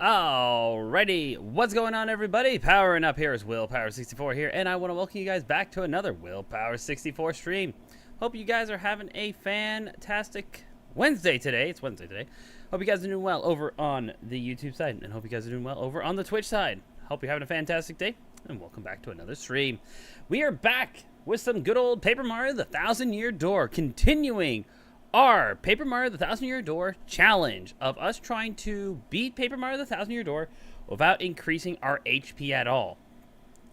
Alrighty, what's going on, everybody? Powering up here is Willpower64 here, and I want to welcome you guys back to another Willpower64 stream. Hope you guys are having a fantastic Wednesday today. It's Wednesday today. Hope you guys are doing well over on the YouTube side, and hope you guys are doing well over on the Twitch side. Hope you're having a fantastic day, and welcome back to another stream. We are back with some good old Paper Mario the Thousand Year Door, continuing our Paper Mario the Thousand Year Door challenge of us trying to beat Paper Mario the Thousand Year Door without increasing our HP at all.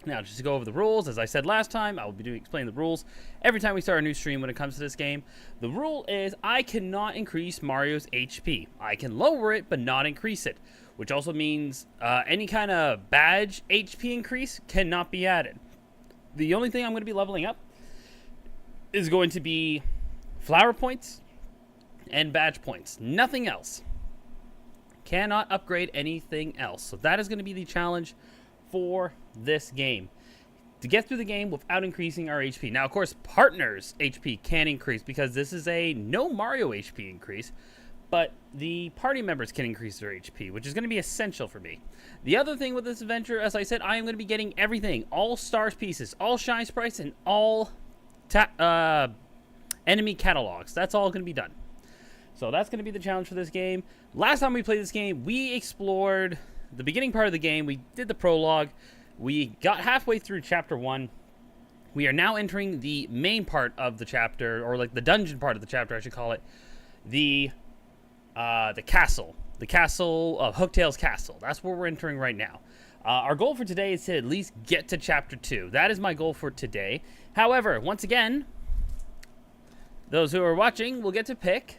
Now, just to go over the rules, as I said last time, I will be explaining the rules every time we start a new stream when it comes to this game. The rule is I cannot increase Mario's HP. I can lower it, but not increase it, which also means any kind of badge HP increase cannot be added. The only thing I'm going to be leveling up is going to be flower points and badge points. Nothing else. Cannot upgrade anything else. So that is going to be the challenge for this game. To get through the game without increasing our HP. Now, of course, partners' HP can increase because this is a no Mario HP increase. But the party members can increase their HP, which is going to be essential for me. The other thing with this adventure, as I said, I am going to be getting everything. All stars pieces, all shine sprites, and all enemy catalogs. That's all going to be done. So that's going to be the challenge for this game. Last time we played this game, we explored the beginning part of the game. We did the prologue. We got halfway through chapter 1. We are now entering the main part of the chapter, or like the dungeon part of the chapter, I should call it. The castle. The castle of Hooktail's castle. That's where we're entering right now. Our goal for today is to at least get to chapter 2. That is my goal for today. However, once again, those who are watching will get to pick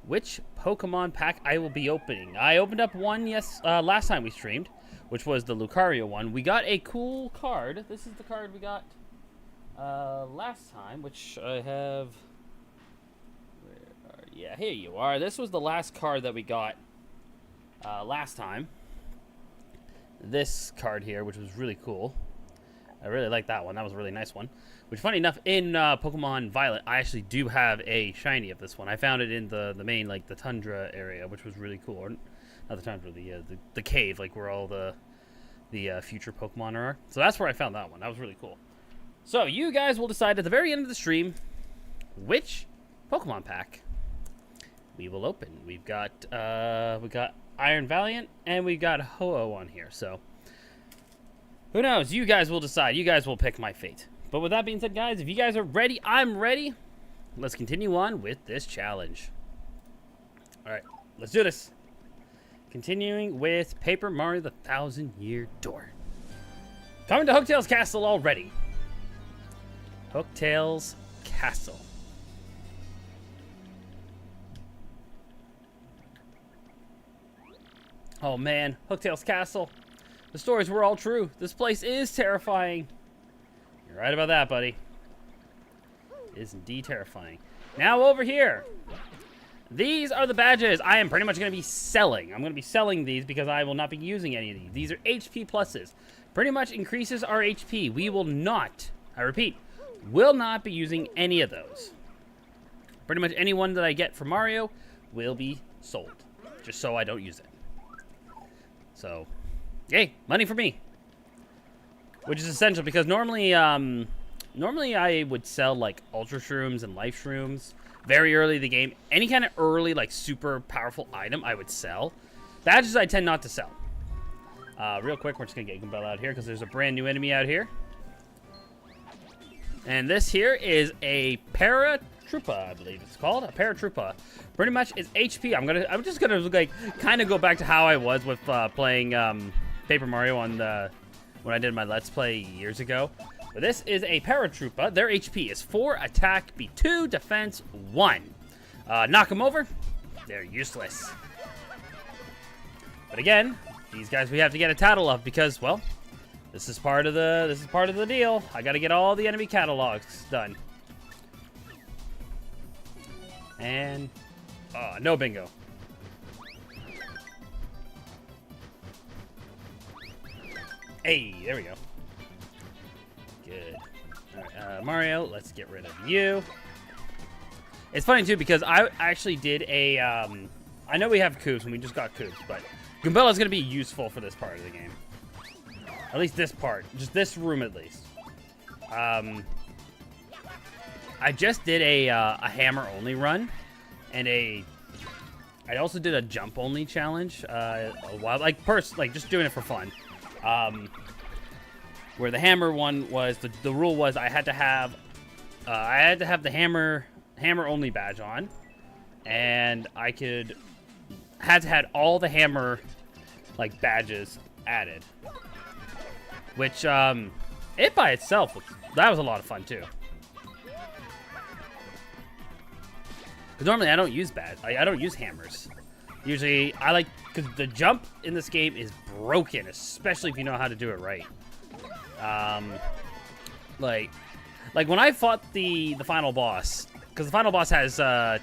which Pokemon pack I will be opening. I opened up one last time we streamed, which was the Lucario one. We got a cool card. This is the card we got last time, which I have. Yeah, here you are. This was the last card that we got last time. This card here, which was really cool. I really like that one. That was a really nice one. Which, funny enough, in Pokemon Violet, I actually do have a shiny of this one. I found it in the main, like, the Tundra area, which was really cool. Or, not the Tundra, the cave, like, where all the future Pokemon are. So that's where I found that one. That was really cool. So, you guys will decide at the very end of the stream which Pokemon pack we will open. We got Iron Valiant, and we got Ho-Oh on here, so who knows? You guys will decide. You guys will pick my fate. But with that being said, guys, if you guys are ready, I'm ready. Let's continue on with this challenge. All right, let's do this. Continuing with Paper Mario the Thousand Year Door. Coming to Hooktail's Castle already. Hooktail's Castle. Oh man, Hooktail's Castle. The stories were all true. This place is terrifying. You're right about that, buddy. It is indeed terrifying. Now over here. These are the badges I am pretty much going to be selling. I'm going to be selling these because I will not be using any of these. These are HP pluses. Pretty much increases our HP. We will not, I repeat, will not be using any of those. Pretty much any one that I get from Mario will be sold. Just so I don't use it. So, yay, money for me. Which is essential because normally I would sell like Ultra Shrooms and Life Shrooms very early in the game. Any kind of early, like super powerful item I would sell. Badges I tend not to sell. Real quick, we're just going to get Gumball out here because there's a brand new enemy out here. And this here is a Paratroopa, I believe it's called. A Paratroopa. Pretty much it's HP. I'm just gonna like kind of go back to how I was with playing Paper Mario on when I did my Let's Play years ago. But this is a Paratroopa. Their HP is 4, attack, be 2, defense 1. Knock them over, they're useless. But again, these guys we have to get a tattle of because, well, this is part of the deal. I got to get all the enemy catalogs done. And no bingo. Hey, there we go. Good. All right, Mario, let's get rid of you. It's funny too because I actually did a I know we have coops and we just got coops, but Goombella's going to be useful for this part of the game. At least this part. Just this room at least. I just did a hammer-only run. And I also did a jump-only challenge a while. Like just doing it for fun. Where the hammer one was, the rule was I had to have the hammer-only badge on. And I had to have all the hammer badges added, which it by itself that was a lot of fun too. Because normally I don't use I don't use hammers. Usually I because the jump in this game is broken, especially if you know how to do it right. Like when I fought the final boss, because the final boss has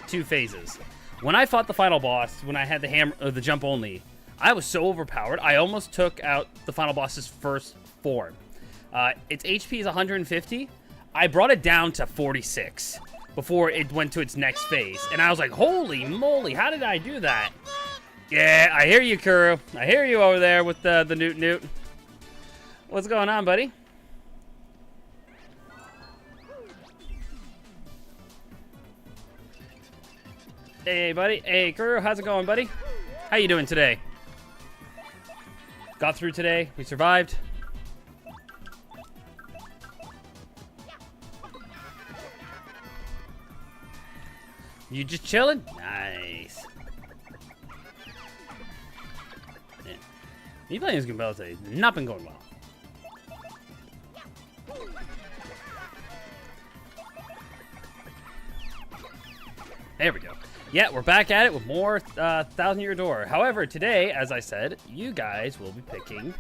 2 phases. When I fought the final boss, when I had the jump only, I was so overpowered, I almost took out the final boss's first form. Its HP is 150. I brought it down to 46 before it went to its next phase. And I was like, holy moly, how did I do that? Yeah, I hear you, Kuuru. I hear you over there with the newt. What's going on, buddy? Hey, buddy. Hey, Kuuru, how's it going, buddy? How you doing today? Got through today. We survived. You just chilling? Nice. Yeah. Me playing this Goombella today has not been going well. There we go. Yeah, we're back at it with more Thousand Year Door. However, today, as I said, you guys will be picking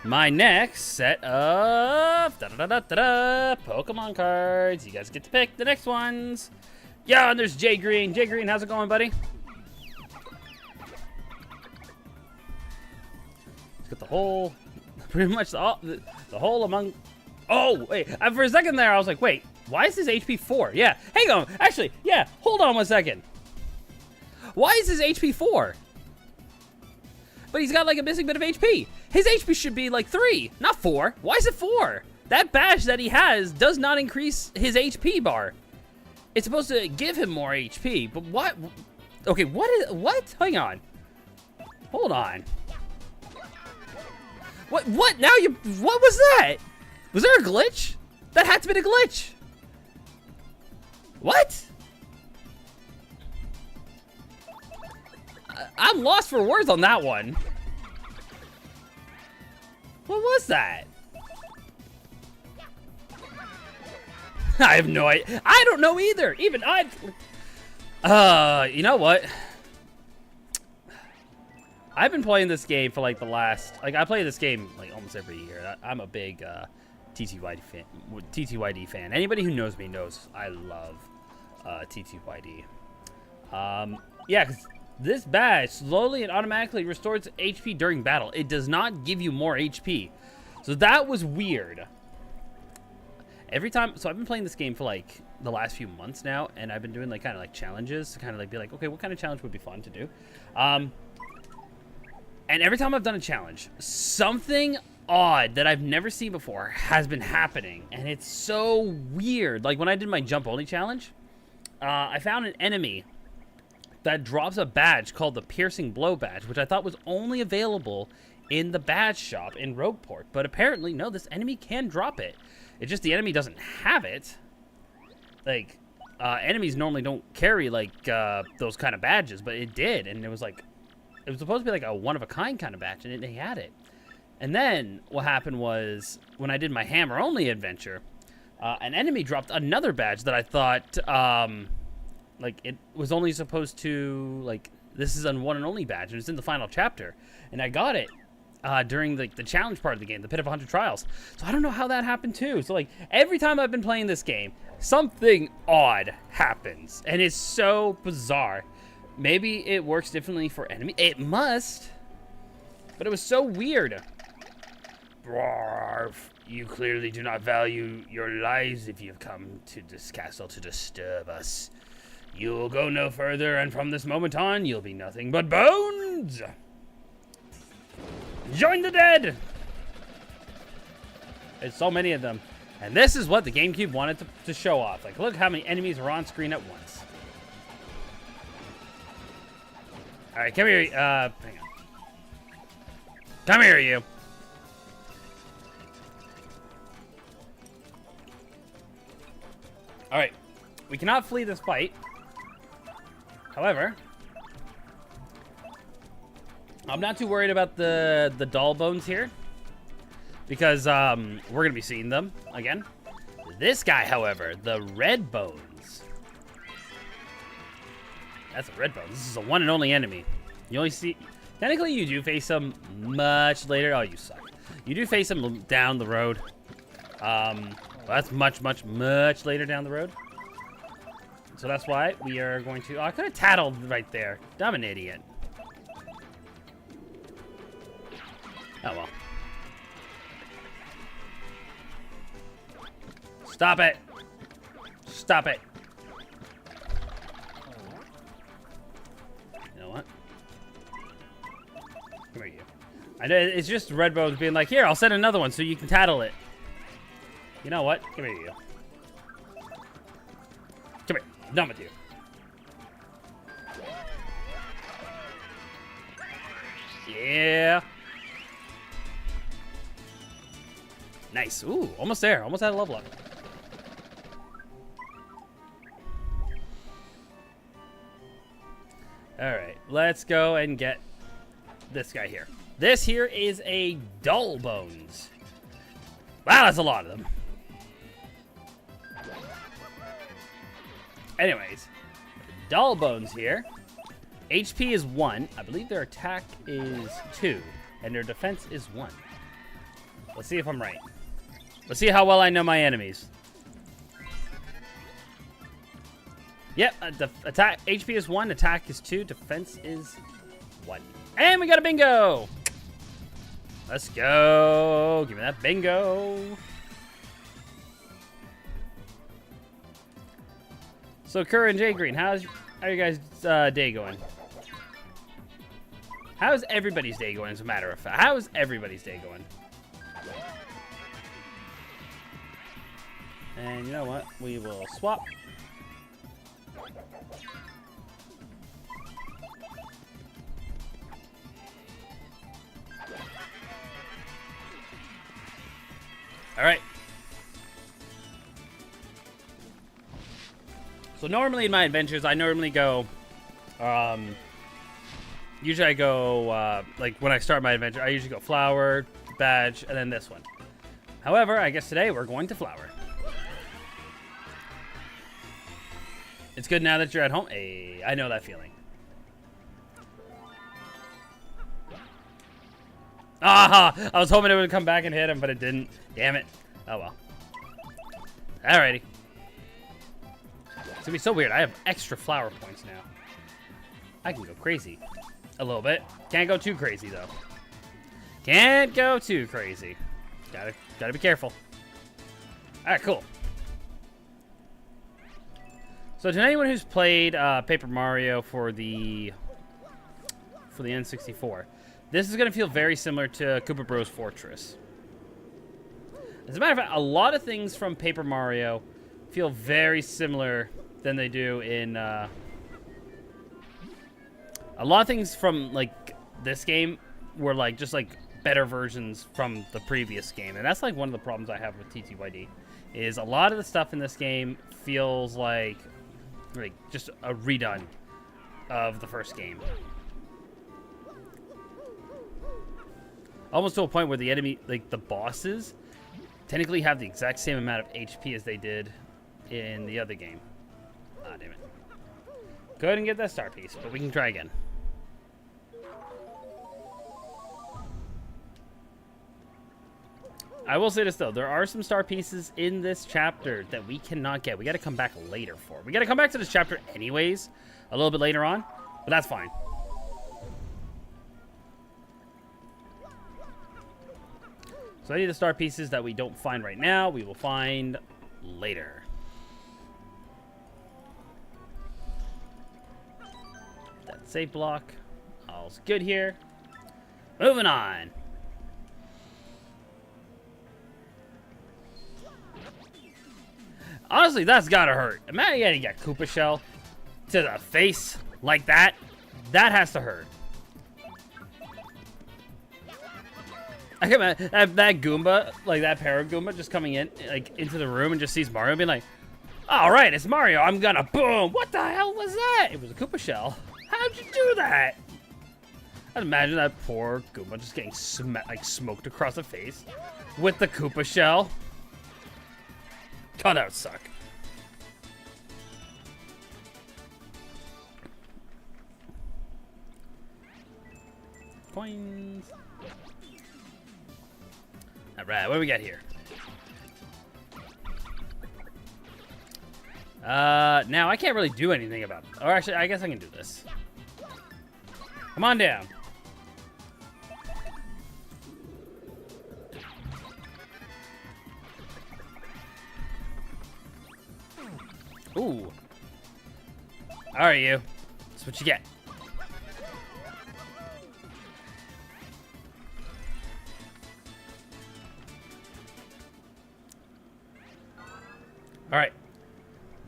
my next set of Pokemon cards. You guys get to pick the next ones. Yeah, and there's Jay Green. Jay Green, how's it going, buddy? Let's get the whole, pretty much the whole among. Oh, wait, for a second there, I was like, wait, why is his HP 4? Yeah, hang on. Actually, yeah, hold on 1 second. Why is his HP 4? But he's got like a missing bit of HP. His HP should be like 3, not 4. Why is it 4? That badge that he has does not increase his HP bar. It's supposed to give him more HP, but what? Okay, what? Hang on. Hold on. What now what was that? Was there a glitch? That had to be a glitch. What? I'm lost for words on that one. What was that? I have no idea. I don't know either. Even I. You know what? I've been playing this game for like the last. Like I play this game like almost every year. I'm a big TTYD fan. Anybody who knows me knows I love TTYD. Yeah, because this badge slowly and automatically restores HP during battle. It does not give you more HP. So that was weird. Every time, so I've been playing this game for like the last few months now, and I've been doing like kind of like challenges to kind of like be like, okay, what kind of challenge would be fun to do? And every time I've done a challenge, something odd that I've never seen before has been happening, and it's so weird. Like when I did my jump only challenge, I found an enemy that drops a badge called the Piercing Blow badge, which I thought was only available in the badge shop in Rogueport. But apparently, no, this enemy can drop it. It's just the enemy doesn't have it. Like, enemies normally don't carry, like, those kind of badges, but it did. And it was like, it was supposed to be like a one-of-a-kind kind of badge, and they had it. And then what happened was, when I did my hammer-only adventure, an enemy dropped another badge that I thought, like, it was only supposed to, like, this is a one and only badge, and it's in the final chapter. And I got it during the challenge part of the game, the Pit of 100 Trials. So I don't know how that happened, too. So, like, every time I've been playing this game, something odd happens. And it's so bizarre. Maybe it works differently for enemy. It must. But it was so weird. Brarf, you clearly do not value your lives if you've come to this castle to disturb us. You'll go no further, and from this moment on, you'll be nothing but bones! Join the dead! There's so many of them. And this is what the GameCube wanted to show off. Like, look how many enemies are on screen at once. Alright, come here. Hang on. Come here, you. Alright. We cannot flee this fight. However, I'm not too worried about the doll bones here. Because we're going to be seeing them again. This guy, however, the red bones. That's a red bone. This is a one and only enemy. You only see... Technically, you do face them much later. Oh, you suck. You do face them down the road. That's much later down the road. So that's why we are going to... Oh, I could have tattled right there. I'm an idiot. Oh, well. Stop it. Stop it. You know what? Come here, you. I know it's just red bones being like, here, I'll send another one so you can tattle it. You know what? Come here, you. Come here. I'm done with you. Yeah. Nice. Ooh, almost there. Almost had a level up. Alright, let's go and get this guy here. This here is a dull bones. Wow, that's a lot of them. Anyways, dull bones here. HP is 1. I believe their attack is 2. And their defense is 1. Let's see if I'm right. Let's see how well I know my enemies. Yep, attack HP is 1, attack is 2, defense is 1. And we got a bingo! Let's go. Give me that bingo. So, Kuuru and Jay Green, how are you guys' day going? How's everybody's day going, as a matter of fact? How's everybody's day going? And you know what? We will swap. All right. So normally in my adventures, I normally go, usually I go, like when I start my adventure, I usually go flower, badge, and then this one. However, I guess today we're going to flower. It's good now that you're at home. Hey, I know that feeling. Ah, I was hoping it would come back and hit him, but it didn't. Damn it. Oh, well. Alrighty. It's gonna be so weird. I have extra flower points now. I can go crazy. A little bit. Can't go too crazy, though. Can't go too crazy. Gotta be careful. Alright, cool. So to anyone who's played Paper Mario for the N64, this is going to feel very similar to Koopa Bros. Fortress. As a matter of fact, a lot of things from Paper Mario feel very similar than they do in... a lot of things from, like, this game were, like, just, like, better versions from the previous game. And that's, like, one of the problems I have with TTYD, is a lot of the stuff in this game feels like just a redone of the first game. Almost to a point where the enemy, like the bosses, technically have the exact same amount of HP as they did in the other game. Ah, damn it. Go ahead and get that star piece, but we can try again. I will say this, though. There are some star pieces in this chapter that we cannot get. We got to come back later for. We got to come back to this chapter anyways, a little bit later on, but that's fine. So any of the star pieces that we don't find right now, we will find later. Save block. All's good here. Moving on. Honestly, that's gotta hurt. Imagine getting a Koopa shell to the face like that. That has to hurt. I can imagine that Goomba, like that Paragoomba, just coming in, like into the room and just sees Mario being like, "All right, it's Mario. I'm gonna boom." What the hell was that? It was a Koopa shell. How'd you do that? I'd imagine that poor Goomba just getting smoked across the face with the Koopa shell. God, that would suck. Coins. Alright, what do we got here? Now I can't really do anything about it. Or actually, I guess I can do this. Come on down. Ooh. Alright, you. That's what you get. Alright.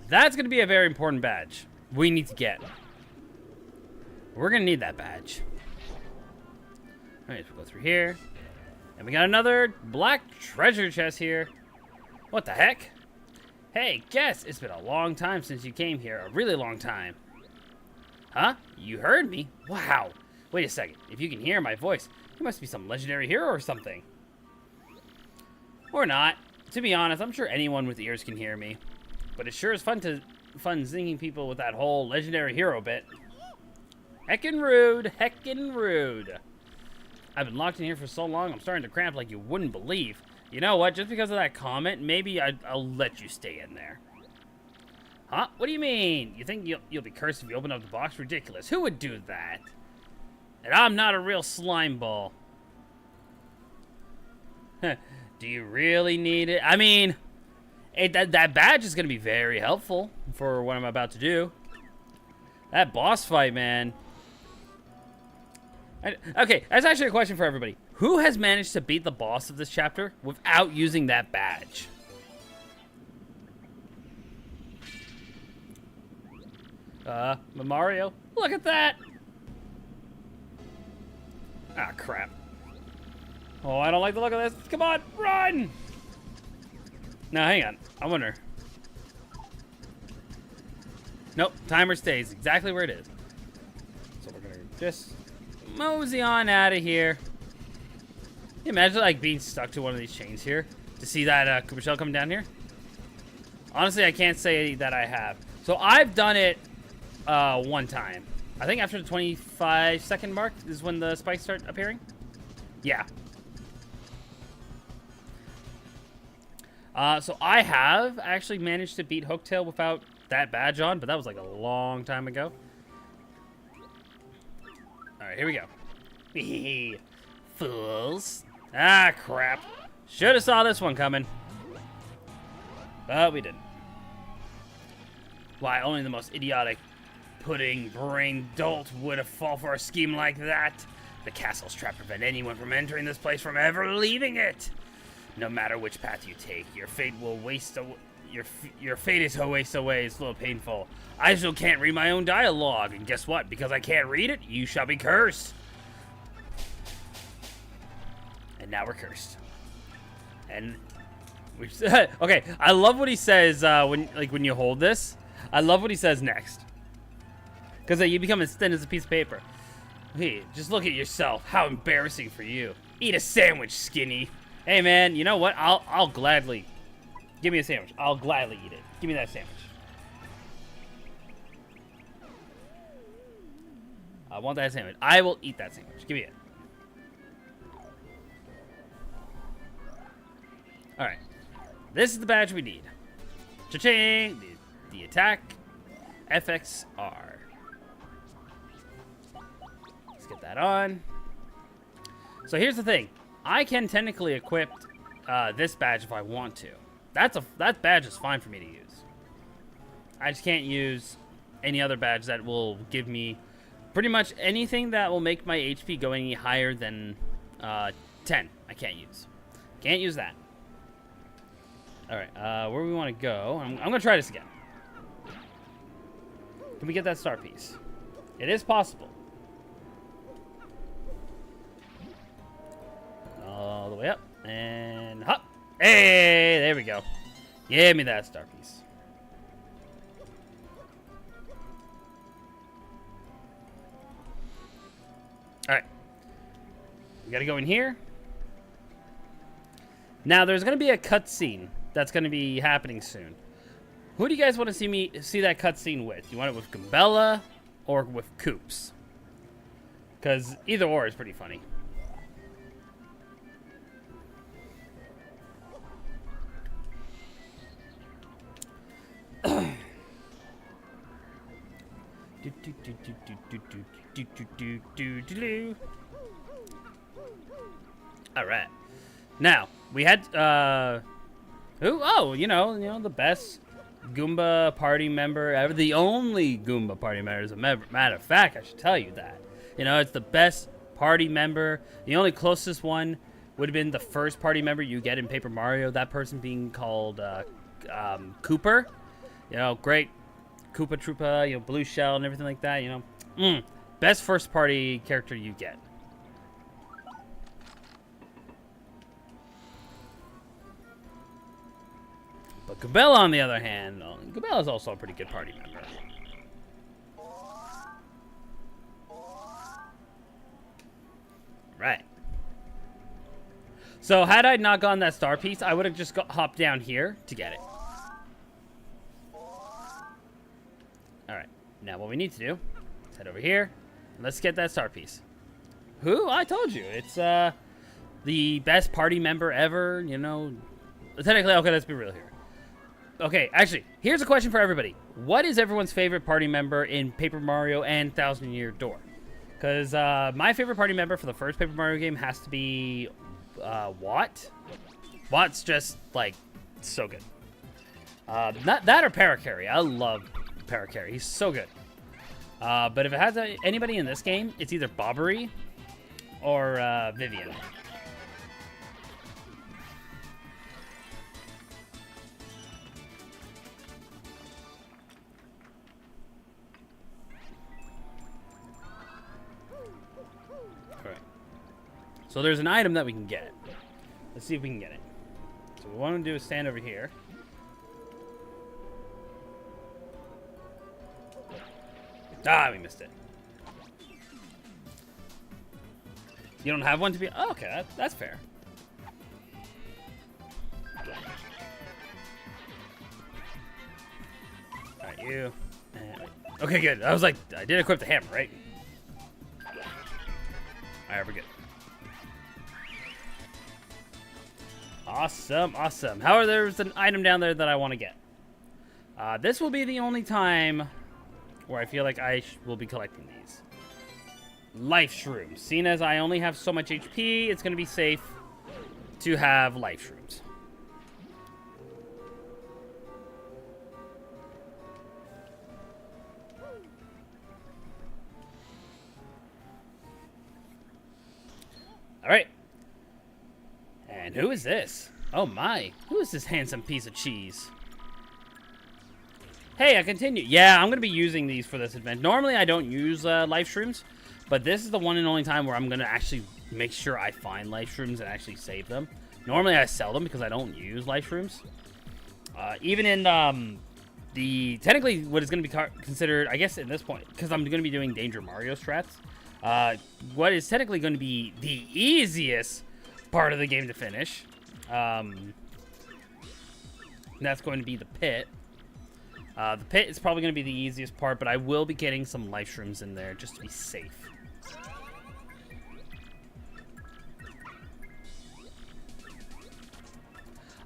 That's going to be a very important badge we need to get. We're going to need that badge. Alright, so we'll go through here. And we got another black treasure chest here. What the heck? Hey, guess it's been a long time since you came here. A really long time. Huh? You heard me? Wow. Wait a second. If you can hear my voice, you must be some legendary hero or something. Or not. To be honest, I'm sure anyone with ears can hear me. But it sure is fun zinging people with that whole legendary hero bit. Heckin' rude. Heckin' rude. I've been locked in here for so long, I'm starting to cramp like you wouldn't believe. You know what? Just because of that comment, maybe I'll let you stay in there. Huh? What do you mean? You think you'll be cursed if you open up the box? Ridiculous. Who would do that? And I'm not a real slime ball. Do you really need it? I mean, that badge is going to be very helpful for what I'm about to do. That boss fight, man. Okay, that's actually a question for everybody. Who has managed to beat the boss of this chapter without using that badge? Mario, look at that! Ah, crap. Oh, I don't like the look of this. Come on, run! Now, hang on. I wonder. Nope, timer stays exactly where it is. So we're gonna just mosey on out of here. Can you imagine like being stuck to one of these chains here to see that Koopa shell come down here? Honestly, I can't say that I have. So I've done it one time. I think after the 25-second mark is when the spikes start appearing. Yeah. So I have actually managed to beat Hooktail without that badge on, but that was like a long time ago. Alright, here we go. Fools. Ah, crap. Should have saw this one coming. But we didn't. Why, only the most idiotic, pudding-brain dolt would have fallen for a scheme like that. The castle's trap to prevent anyone from entering this place from ever leaving it. No matter which path you take, your fate will waste away. Your fate is to waste away. It's a little painful. I still can't read my own dialogue, and guess what? Because I can't read it, you shall be cursed. And now we're cursed. And we okay. I love what he says when you hold this. I love what he says next. Because you become as thin as a piece of paper. Hey, just look at yourself. How embarrassing for you. Eat a sandwich, skinny. Hey man, you know what? I'll gladly give me a sandwich. I'll gladly eat it. Give me that sandwich. I want that sandwich. I will eat that sandwich. Give me it. All right. This is the badge we need. Cha-ching! The attack FXR. Let's get that on. So here's the thing. I can technically equip this badge if I want to. That badge is fine for me to use. I just can't use any other badge that will give me Pretty much anything that will make my HP go any higher than 10, I can't use. Can't use that. All right, where we want to go? I'm gonna try this again. Can we get that star piece? It is possible. All the way up and hop. Hey, there we go. Give me that star piece. All right. We got to go in here. Now, there's going to be a cutscene that's going to be happening soon. Who do you guys want to see that cutscene with? You want it with Gambella or with Koops? Because either or is pretty funny. All right. Now we had who? Oh, you know the best Goomba party member ever. The only Goomba party member, as a matter of fact, I should tell you that. You know, it's the best party member. The only closest one would have been the first party member you get in Paper Mario. That person being called Cooper. You know, great Koopa Troopa, you know, blue shell and everything like that. You know, best first party character you get. But Gambella, on the other hand, Gambella is also a pretty good party member. Right. So had I not gotten that star piece, I would have just hopped down here to get it. All right. Now what we need to do is head over here. And let's get that star piece. Who? I told you. It's the best party member ever, you know. Technically, okay, let's be real here. Okay, actually, here's a question for everybody. What is everyone's favorite party member in Paper Mario and Thousand Year Door? Because my favorite party member for the first Paper Mario game has to be Watt. Watt's just, like, so good. Not that or Parakarry. I love Parakarry. He's so good. But if it has anybody in this game, it's either Bobbery or Vivian. So there's an item that we can get. Let's see if we can get it. So what we want to do is stand over here. Ah, we missed it. You don't have one to be... Oh, okay, that's fair. Alright, you. Okay, good. I was like, I did equip the hammer, right? Alright, we're good. Awesome, awesome. However, there's an item down there that I want to get. This will be the only time where I feel like I will be collecting these. Life Shrooms. Seeing as I only have so much HP, it's going to be safe to have Life Shrooms. Alright. And who is this? Oh my. Who is this handsome piece of cheese? Hey, I continue. Yeah, I'm going to be using these for this event. Normally, I don't use Life Shrooms, but this is the one and only time where I'm going to actually make sure I find Life Shrooms and actually save them. Normally, I sell them because I don't use Life Shrooms. Even in technically what is going to be considered, I guess at this point, because I'm going to be doing Danger Mario strats, what is technically going to be the easiest part of the game to finish. That's going to be the pit. The pit is probably going to be the easiest part, but I will be getting some Life Shrooms in there just to be safe.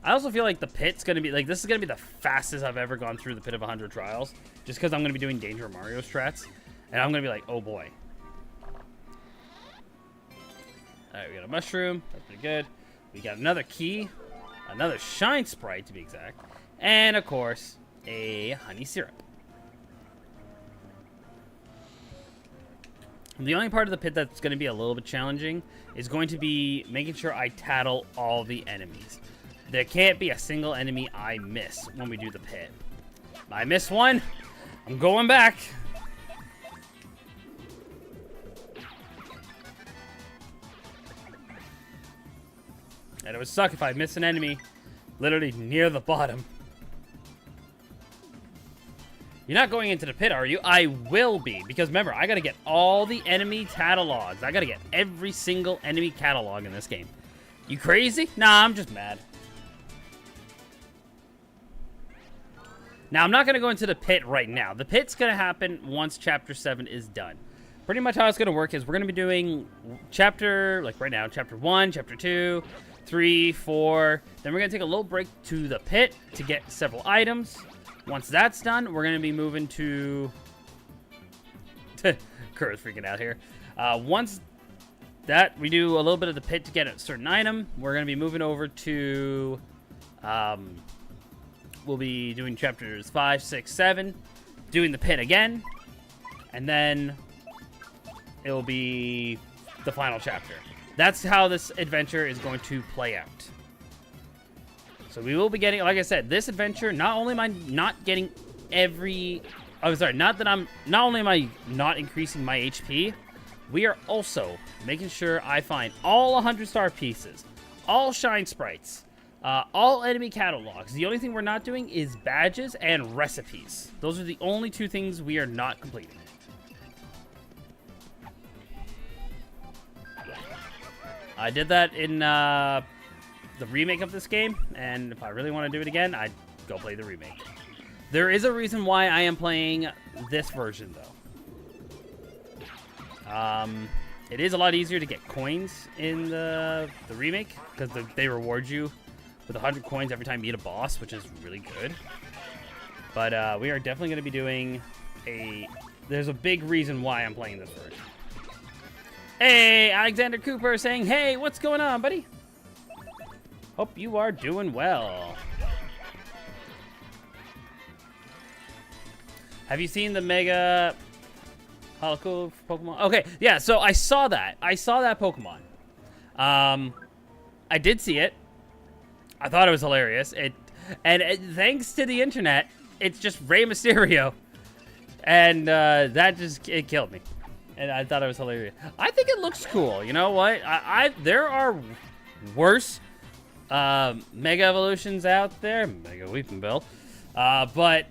I also feel like the pit's going to be, like, this is going to be the fastest I've ever gone through the Pit of 100 Trials, just because I'm going to be doing Danger Mario strats, and I'm going to be like, oh boy. Alright, we got a mushroom. That's pretty good. We got another key. Another shine sprite, to be exact. And, of course, a honey syrup. The only part of the pit that's going to be a little bit challenging is going to be making sure I tattle all the enemies. There can't be a single enemy I miss when we do the pit. If I miss one, I'm going back. And it would suck if I miss an enemy literally near the bottom. You're not going into the pit, are you? I will be, because remember, I gotta get all the enemy catalogs. I gotta get every single enemy catalog in this game. You crazy? Nah, I'm just mad. Now, I'm not gonna go into the pit right now. The pit's gonna happen once Chapter 7 is done. Pretty much how it's gonna work is we're gonna be doing chapter, like right now, Chapter 1, Chapter 2, 3, 4. Then we're gonna take a little break to the pit to get several items. Once that's done, we're going to be moving to... Kuru's freaking out here. Once that we do a little bit of the pit to get a certain item, we're going to be moving over to... we'll be doing chapters 5, 6, 7, doing the pit again, and then it'll be the final chapter. That's how this adventure is going to play out. So we will be getting, like I said, this adventure, not only am I not getting every... Oh, sorry, not only am I not increasing my HP, we are also making sure I find all 100-star pieces, all shine sprites, all enemy catalogs. The only thing we're not doing is badges and recipes. Those are the only two things we are not completing. I did that in... the remake of this game, and if I really want to do it again, I'd go play the remake. There is a reason why I am playing this version, though. It is a lot easier to get coins in the remake, because they reward you with 100 coins every time you beat a boss, which is really good. But we are definitely going to be doing there's a big reason why I'm playing this version. Hey, Alexander Cooper saying, hey, what's going on, buddy? Hope you are doing well. Have you seen the Mega Holoco Pokemon? Okay, yeah, so I saw that. I saw that Pokemon. I did see it. I thought it was hilarious. Thanks to the internet, it's just Rey Mysterio. And that just, it killed me. And I thought it was hilarious. I think it looks cool. You know what? There are worse Mega Evolutions out there, Mega Weeping Bell, but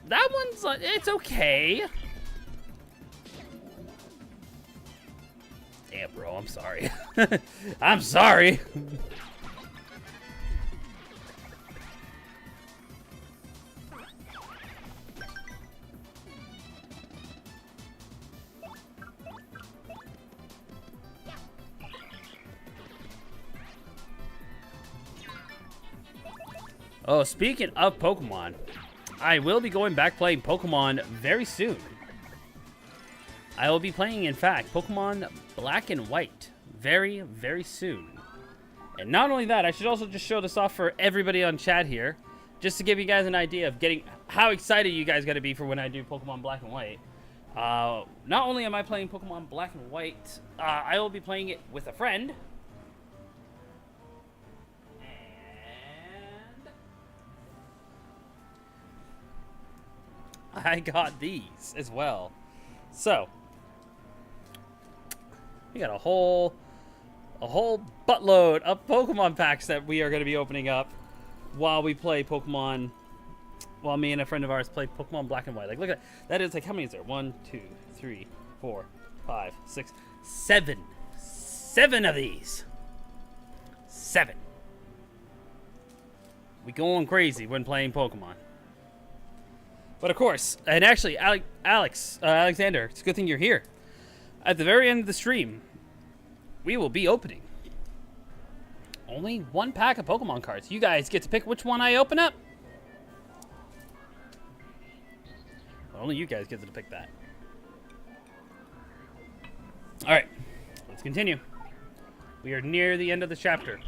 that one's, it's okay. Damn, bro, I'm sorry. I'm sorry. Oh, speaking of Pokemon, I will be going back playing Pokemon very soon. I will be playing, in fact, Pokemon Black and White very, very soon. And not only that, I should also just show this off for everybody on chat here, just to give you guys an idea of how excited you guys got to be for when I do Pokemon Black and White. Not only am I playing Pokemon Black and White, I will be playing it with a friend. I got these as well. So, we got a whole buttload of Pokemon packs that we are going to be opening up while we play Pokemon, while me and a friend of ours play Pokemon Black and White. Like, look at that. Is like, how many is there? 1, 2, 3, 4, 5, 6, 7. 7 of these. 7. We going crazy when playing Pokemon. But of course, and actually, Alexander, it's a good thing you're here. At the very end of the stream, we will be opening only one pack of Pokemon cards. You guys get to pick which one I open up. Only you guys get to pick that. All right, let's continue. We are near the end of the chapter.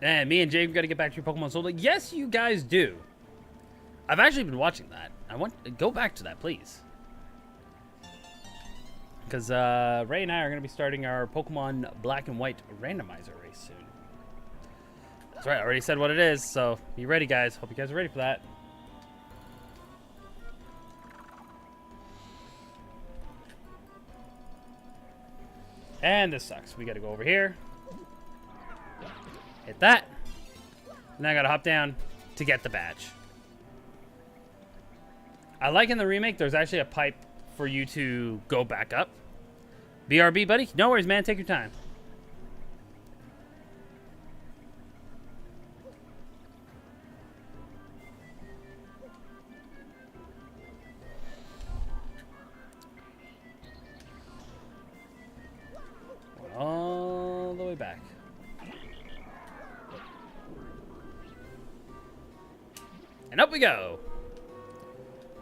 And me and Jake got to get back to your Pokemon Soul. Yes, you guys do. I've actually been watching that. I want to go back to that, please. Because Ray and I are going to be starting our Pokemon Black and White randomizer race soon. That's right, I already said what it is, so be ready, guys. Hope you guys are ready for that. And this sucks. We got to go over here. Hit that. And I got to hop down to get the badge. I like in the remake, there's actually a pipe for you to go back up. BRB, buddy? No worries, man. Take your time. All the way back. And up we go.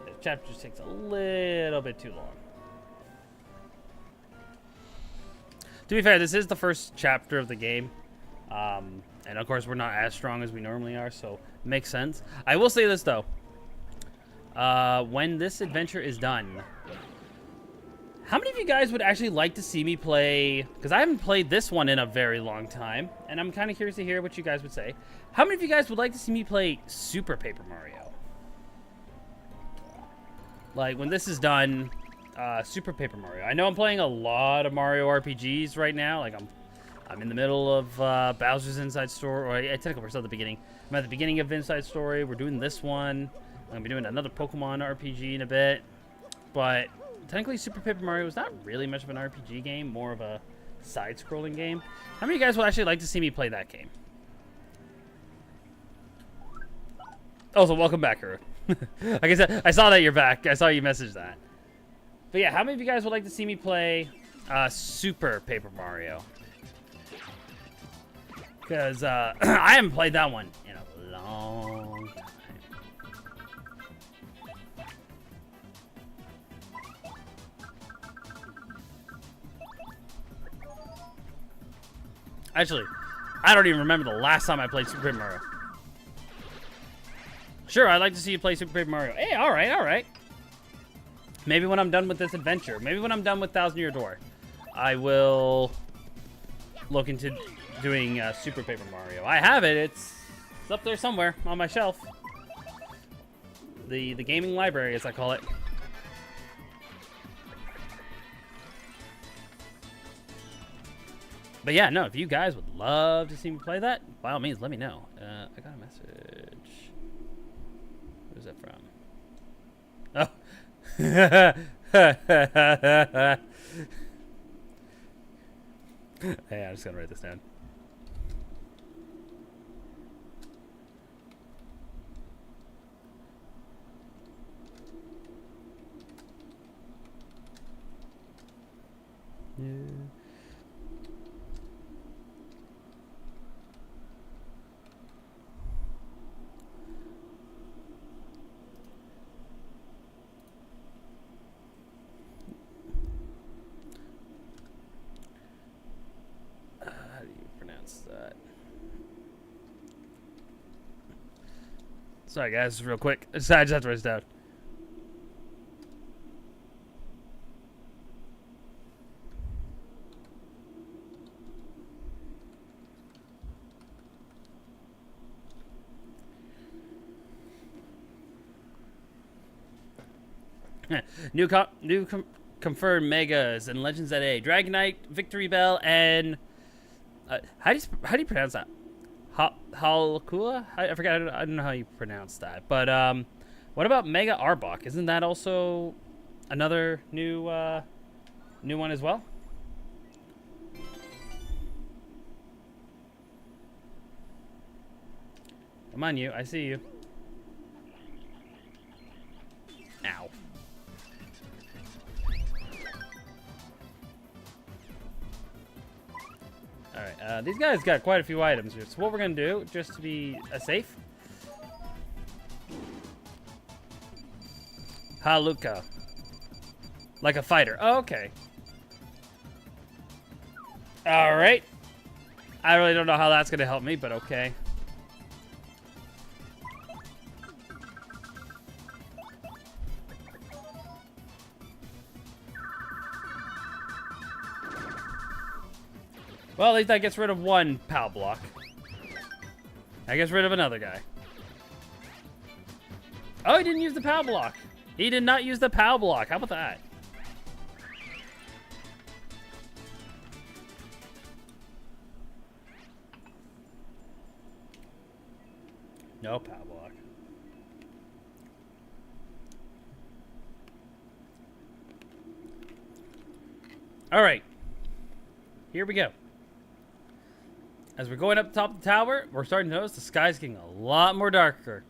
This chapter just takes a little bit too long. To be fair, this is the first chapter of the game. And of course, we're not as strong as we normally are, so it makes sense. I will say this, though. When this adventure is done, how many of you guys would actually like to see me play? Because I haven't played this one in a very long time, and I'm kind of curious to hear what you guys would say. How many of you guys would like to see me play Super Paper Mario? Like, when this is done, Super Paper Mario. I know I'm playing a lot of Mario RPGs right now. Like, I'm in the middle of Bowser's Inside Story, or technically we're still at the beginning. I'm at the beginning of Inside Story. We're doing this one. I'm going to be doing another Pokemon RPG in a bit. But technically, Super Paper Mario is not really much of an RPG game, more of a side-scrolling game. How many of you guys would actually like to see me play that game? Also, welcome back, Kuuru. Like I said, I saw that you're back. I saw you message that. But yeah, how many of you guys would like to see me play Super Paper Mario? Because I haven't played that one in a long time. Actually, I don't even remember the last time I played Super Paper Mario. Sure, I'd like to see you play Super Paper Mario. Hey, all right, all right. Maybe when I'm done with this adventure. Maybe when I'm done with Thousand Year Door. I will look into doing Super Paper Mario. I have it. It's up there somewhere on my shelf. The gaming library, as I call it. But yeah, no, if you guys would love to see me play that, by all means, let me know. I got a message. Where's that from? Oh. Hey, I'm just gonna write this down. Yeah. How do you pronounce that? Sorry, guys, real quick. I just have to write this down. New confirmed megas and Legends at A, Dragonite, Victory Bell, and how do you pronounce that? Halakua? I forgot. I don't know how you pronounce that. But what about Mega Arbok? Isn't that also another new one as well? Come on, you. I see you. Ow. Alright, these guys got quite a few items here. So what we're going to do, just to be safe. Haluka. Like a fighter. Oh, okay. Alright. I really don't know how that's gonna help me, but okay. Well, at least that gets rid of one POW block. That gets rid of another guy. Oh, he didn't use the POW block. He did not use the POW block. How about that? No POW block. All right. Here we go. As we're going up the top of the tower, we're starting to notice the sky's getting a lot more darker.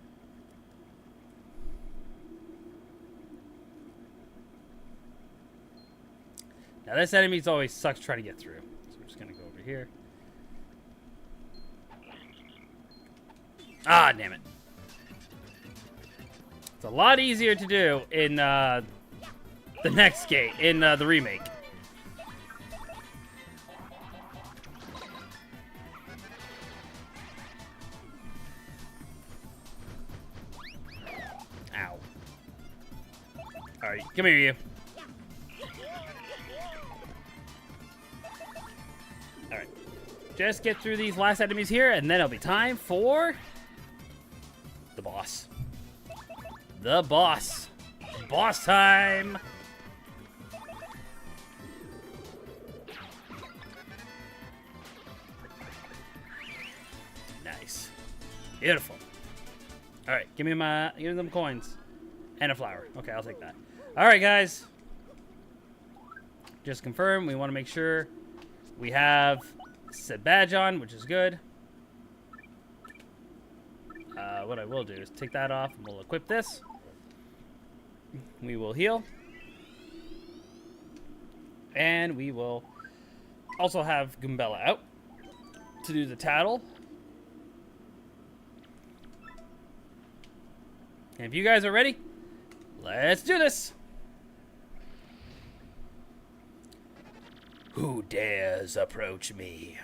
Now this enemy's always sucks trying to get through. So we're just gonna go over here. Ah, damn it. It's a lot easier to do in the next game, in the remake. Ow. Alright, come here, you. Alright. Just get through these last enemies here, and then it'll be time for the boss. The boss. Boss time! Nice. Beautiful. Alright, give me them coins. And a flower. Okay, I'll take that. Alright, guys. Just confirm, we want to make sure we have said badge on, which is good. What I will do is take that off, and we'll equip this. We will heal. And we will also have Goombella out to do the tattle. And if you guys are ready, let's do this! Who dares approach me?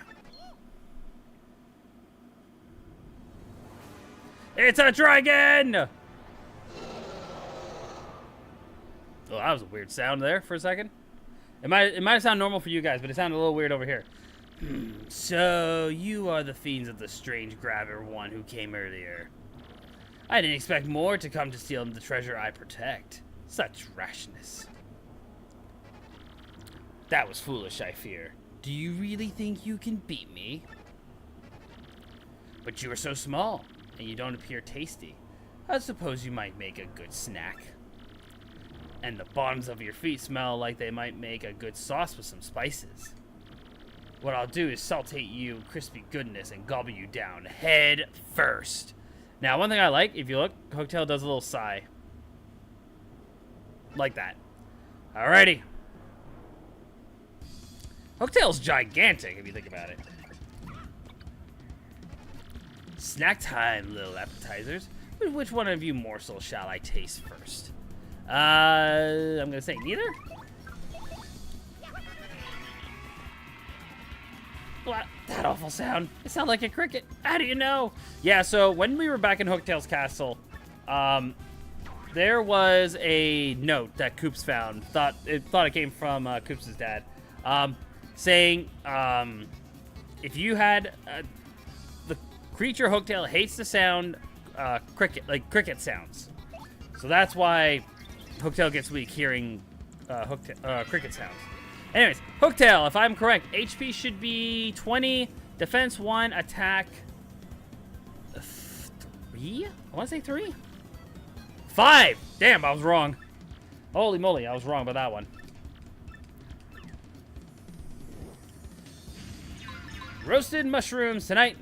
It's a dragon! Oh, that was a weird sound there for a second. It might sound normal for you guys, but it sounded a little weird over here. So, you are the fiends of the strange grabber one who came earlier. I didn't expect more to come to steal the treasure I protect. Such rashness. That was foolish, I fear. Do you really think you can beat me? But you are so small, and you don't appear tasty. I suppose you might make a good snack. And the bottoms of your feet smell like they might make a good sauce with some spices. What I'll do is sauté you crispy goodness and gobble you down head first. Now, one thing I like, if you look, Hooktail does a little sigh. Like that. Alrighty. Hooktail's gigantic, if you think about it. Snack time, little appetizers. Which one of you morsels shall I taste first? I'm gonna say neither. What? That awful sound. It sounded like a cricket. How do you know? Yeah, so when we were back in Hooktail's castle, there was a note that Koops found. Thought it came from Koops' dad, saying if you had the creature Hooktail hates the sound cricket sounds, so that's why Hooktail gets weak hearing cricket sounds. Anyways, Hooktail, if I'm correct, HP should be 20, defense 1, attack 3? I want to say 3? 5! Damn, I was wrong. Holy moly, I was wrong about that one. Roasted mushrooms tonight.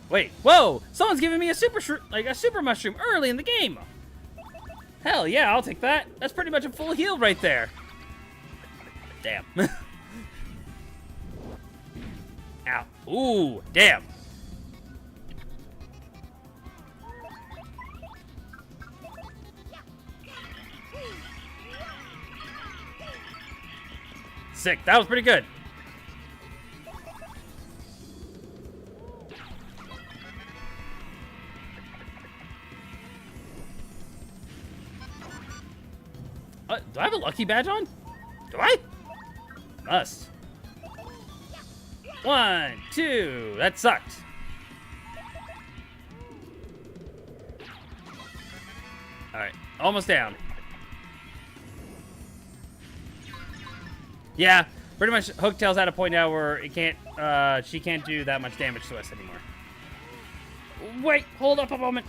Wait, whoa! Someone's giving me a super mushroom early in the game. Hell yeah, I'll take that. That's pretty much a full heal right there. Damn. Ow. Ooh, damn. Sick. That was pretty good. Do I have a lucky badge on? Do I? Must. 1, 2. That sucked. Alright. Almost down. Yeah. Pretty much Hooktail's at a point now where it can't, she can't do that much damage to us anymore. Wait. Hold up a moment.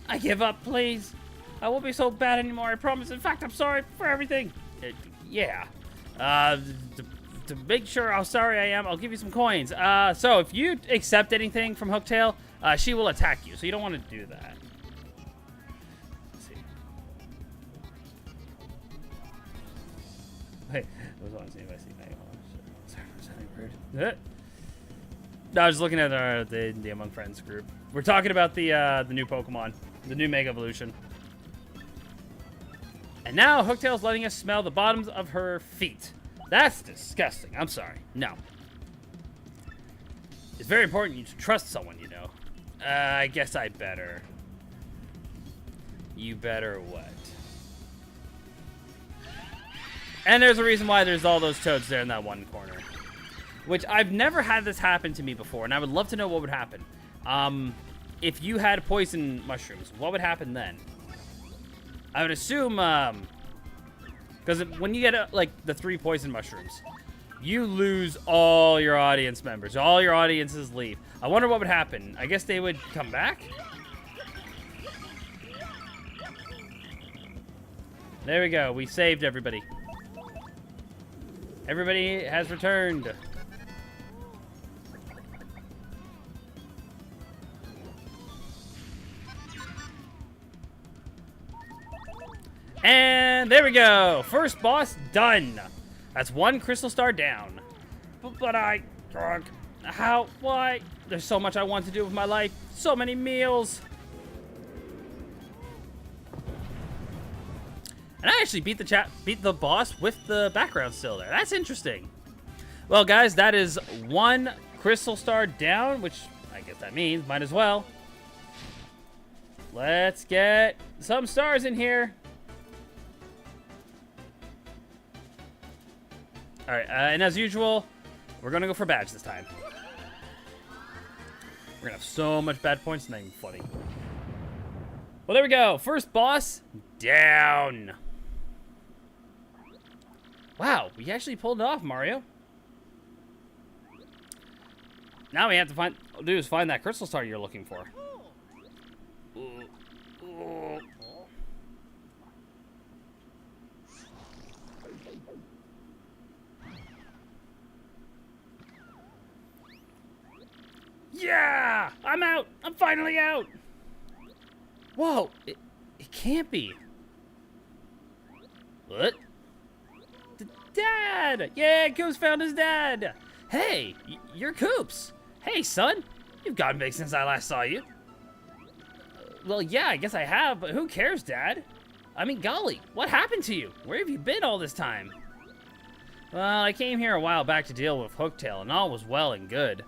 I give up, please. I won't be so bad anymore, I promise. In fact, I'm sorry for everything. Yeah. To make sure how sorry I am, I'll give you some coins. So if you accept anything from Hooktail, she will attack you. So you don't want to do that. Let's see. Wait, I was on to see if I see anything. Sorry, was that weird? No, I was looking at the Among Friends group. We're talking about the new Pokemon, the new Mega Evolution. And now Hooktail's letting us smell the bottoms of her feet. That's disgusting. I'm sorry. No. It's very important you trust someone, you know. I guess I better. You better what? And there's a reason why there's all those toads there in that one corner. Which I've never had this happen to me before, and I would love to know what would happen. If you had poison mushrooms, what would happen then? I would assume, because when you get, like, the 3 poison mushrooms, you lose all your audience members. All your audiences leave. I wonder what would happen. I guess they would come back? There we go. We saved everybody. Everybody has returned. And there we go. First boss done. That's 1 crystal star down. But I... How? Why? There's so much I want to do with my life. So many meals. And I actually beat the boss with the background still there. That's interesting. Well, guys, that is 1 crystal star down, which I guess that means might as well. Let's get some stars in here. All right, and as usual, we're gonna go for badge this time. We're gonna have so much bad points, not even funny. Well, there we go. First boss down. Wow, we actually pulled it off, Mario. Now we have to find that crystal star you're looking for. Yeah! I'm out! I'm finally out! Whoa! It can't be. What? Dad! Yeah, Coops found his dad! Hey! You're Coops! Hey, son! You've gotten big since I last saw you. Well, yeah, I guess I have, but who cares, Dad? I mean, golly, what happened to you? Where have you been all this time? Well, I came here a while back to deal with Hooktail, and all was well and good.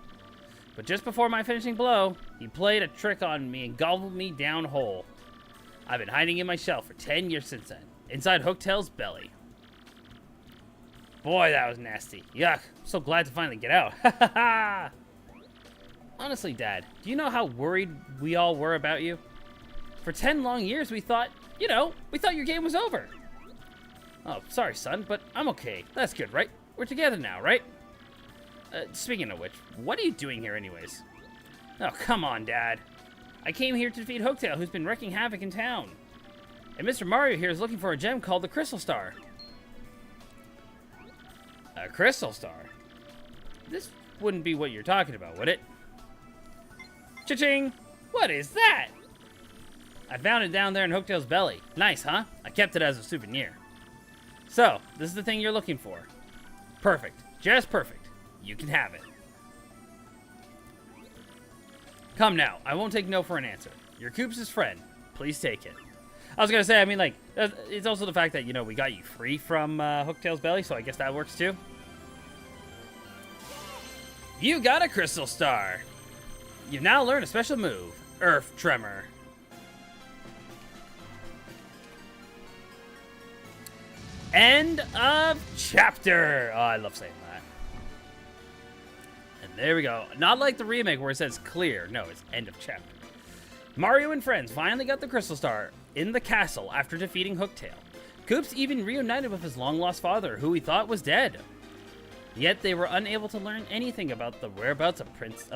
But just before my finishing blow, he played a trick on me and gobbled me down whole. I've been hiding in my shell for 10 years since then, inside Hooktail's belly. Boy, that was nasty. Yuck, I'm so glad to finally get out. Ha ha ha! Honestly, Dad, do you know how worried we all were about you? For 10 long years, we thought your game was over. Oh, sorry, son, but I'm okay. That's good, right? We're together now, right? Speaking of which, what are you doing here anyways? Oh, come on, Dad. I came here to defeat Hooktail, who's been wreaking havoc in town. And Mr. Mario here is looking for a gem called the Crystal Star. A Crystal Star? This wouldn't be what you're talking about, would it? Cha-ching! What is that? I found it down there in Hooktail's belly. Nice, huh? I kept it as a souvenir. So, this is the thing you're looking for. Perfect. Just perfect. You can have it. Come now. I won't take no for an answer. You're Coops' friend. Please take it. I was gonna say, I mean, like, it's also the fact that, you know, we got you free from Hooktail's belly, so I guess that works too. You got a crystal star. You've now learned a special move, Earth Tremor. End of chapter. Oh, I love saying that. And there we go. Not like the remake where it says clear. No, it's end of chapter. Mario and friends finally got the crystal star in the castle after defeating Hooktail. Koops even reunited with his long-lost father, who he thought was dead. Yet they were unable to learn anything about the whereabouts of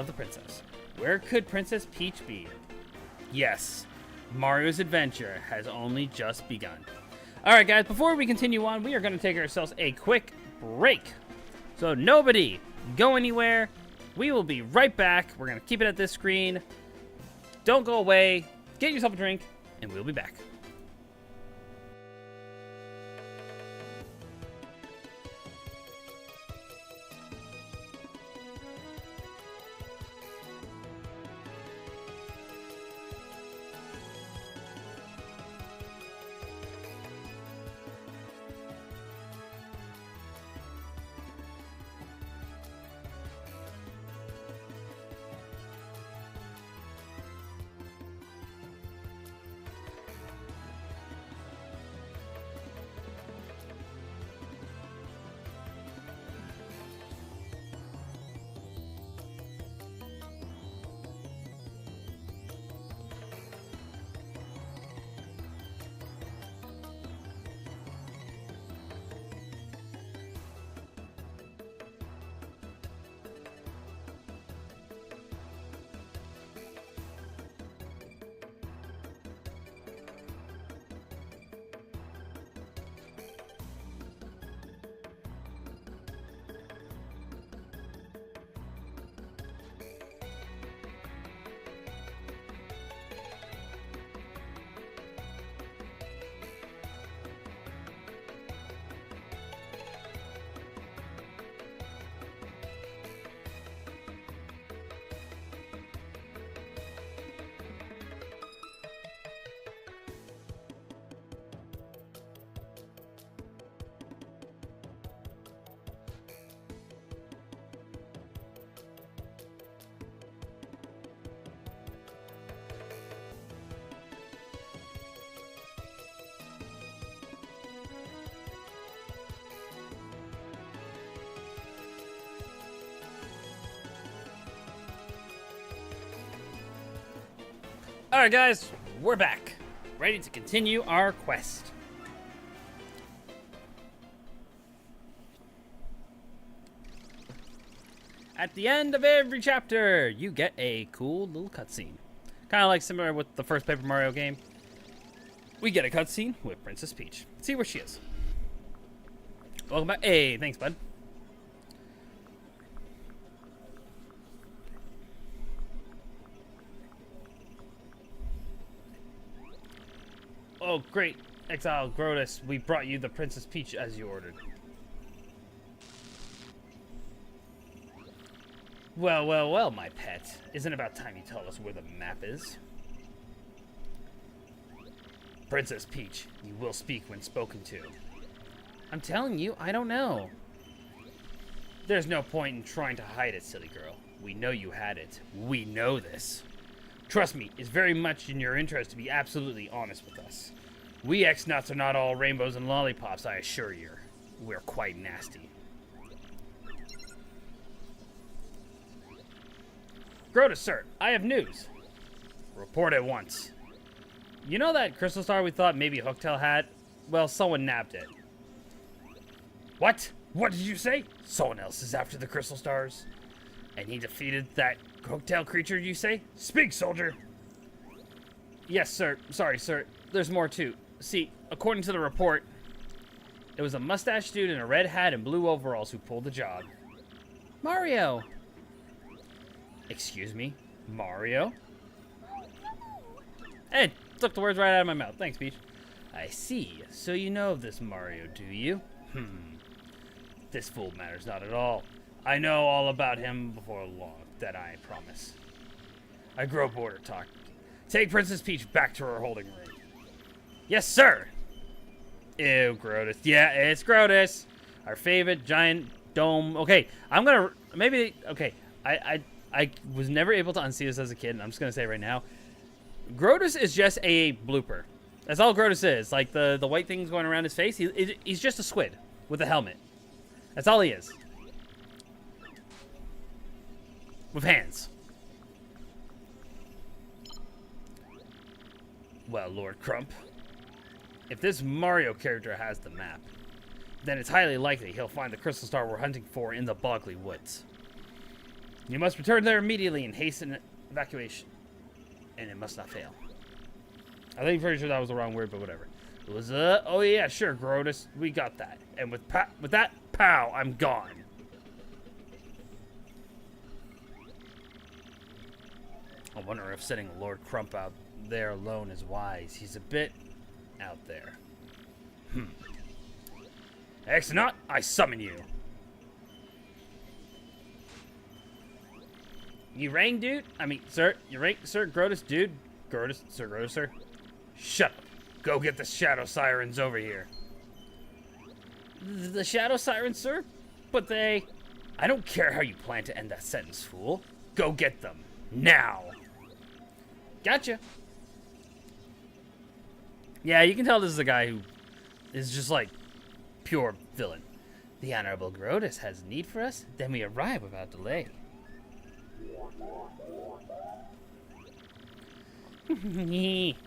the princess. Where could Princess Peach be? Yes, Mario's adventure has only just begun. Alright guys, before we continue on, we are going to take ourselves a quick break. So nobody go anywhere. We will be right back. We're going to keep it at this screen. Don't go away. Get yourself a drink, and we'll be back. Alright guys, we're back. Ready to continue our quest. At the end of every chapter, you get a cool little cutscene. Kind of like similar with the first Paper Mario game. We get a cutscene with Princess Peach. See where she is. Welcome back. Hey, thanks, bud. Oh, great. Exile Grotus, we brought you the Princess Peach as you ordered. Well, well, well, my pet. Isn't it about time you tell us where the map is? Princess Peach, you will speak when spoken to. I'm telling you, I don't know. There's no point in trying to hide it, silly girl. We know you had it. We know this. Trust me, it's very much in your interest to be absolutely honest with us. We X-Nuts are not all rainbows and lollipops, I assure you. We're quite nasty. Grotus, sir, I have news. Report at once. You know that crystal star we thought maybe Hooktail had? Well, someone nabbed it. What? What did you say? Someone else is after the crystal stars? And he defeated that Hooktail creature, you say? Speak, soldier! Yes, sir. Sorry, sir. There's more, too. See, according to the report, it was a mustached dude in a red hat and blue overalls who pulled the job. Mario! Excuse me? Mario? Hey, took the words right out of my mouth. Thanks, Peach. I see. So you know of this Mario, do you? This fool matters not at all. I know all about him before long, that I promise. I grow border talk. Take Princess Peach back to her holding room. Yes, sir! Ew, Grotus. Yeah, it's Grotus. Our favorite giant dome. Okay, I'm gonna... Maybe... Okay, I was never able to unsee this as a kid, and I'm just gonna say right now, Grotus is just a blooper. That's all Grotus is. Like the white things going around his face. He's just a squid with a helmet. That's all he is. With hands. Well, Lord Crump, if this Mario character has the map, then it's highly likely he'll find the crystal star we're hunting for in the Bogley Woods. You must return there immediately and hasten evacuation. And it must not fail. I think pretty sure that was the wrong word, but whatever. It was, oh yeah, sure, Grotus, we got that. And with that, pow, I'm gone. I wonder if setting Lord Crump out there alone is wise. He's a bit out there. Exonaut, I summon you. You rang, dude? I mean, sir, you rang, sir, Grotus, dude? Grotus, sir? Shut up. Go get the Shadow Sirens over here. The Shadow Sirens, sir? But they... I don't care how you plan to end that sentence, fool. Go get them. Now. Gotcha. Yeah, you can tell this is a guy who is just like pure villain. The Honorable Grotus has need for us, then we arrive without delay.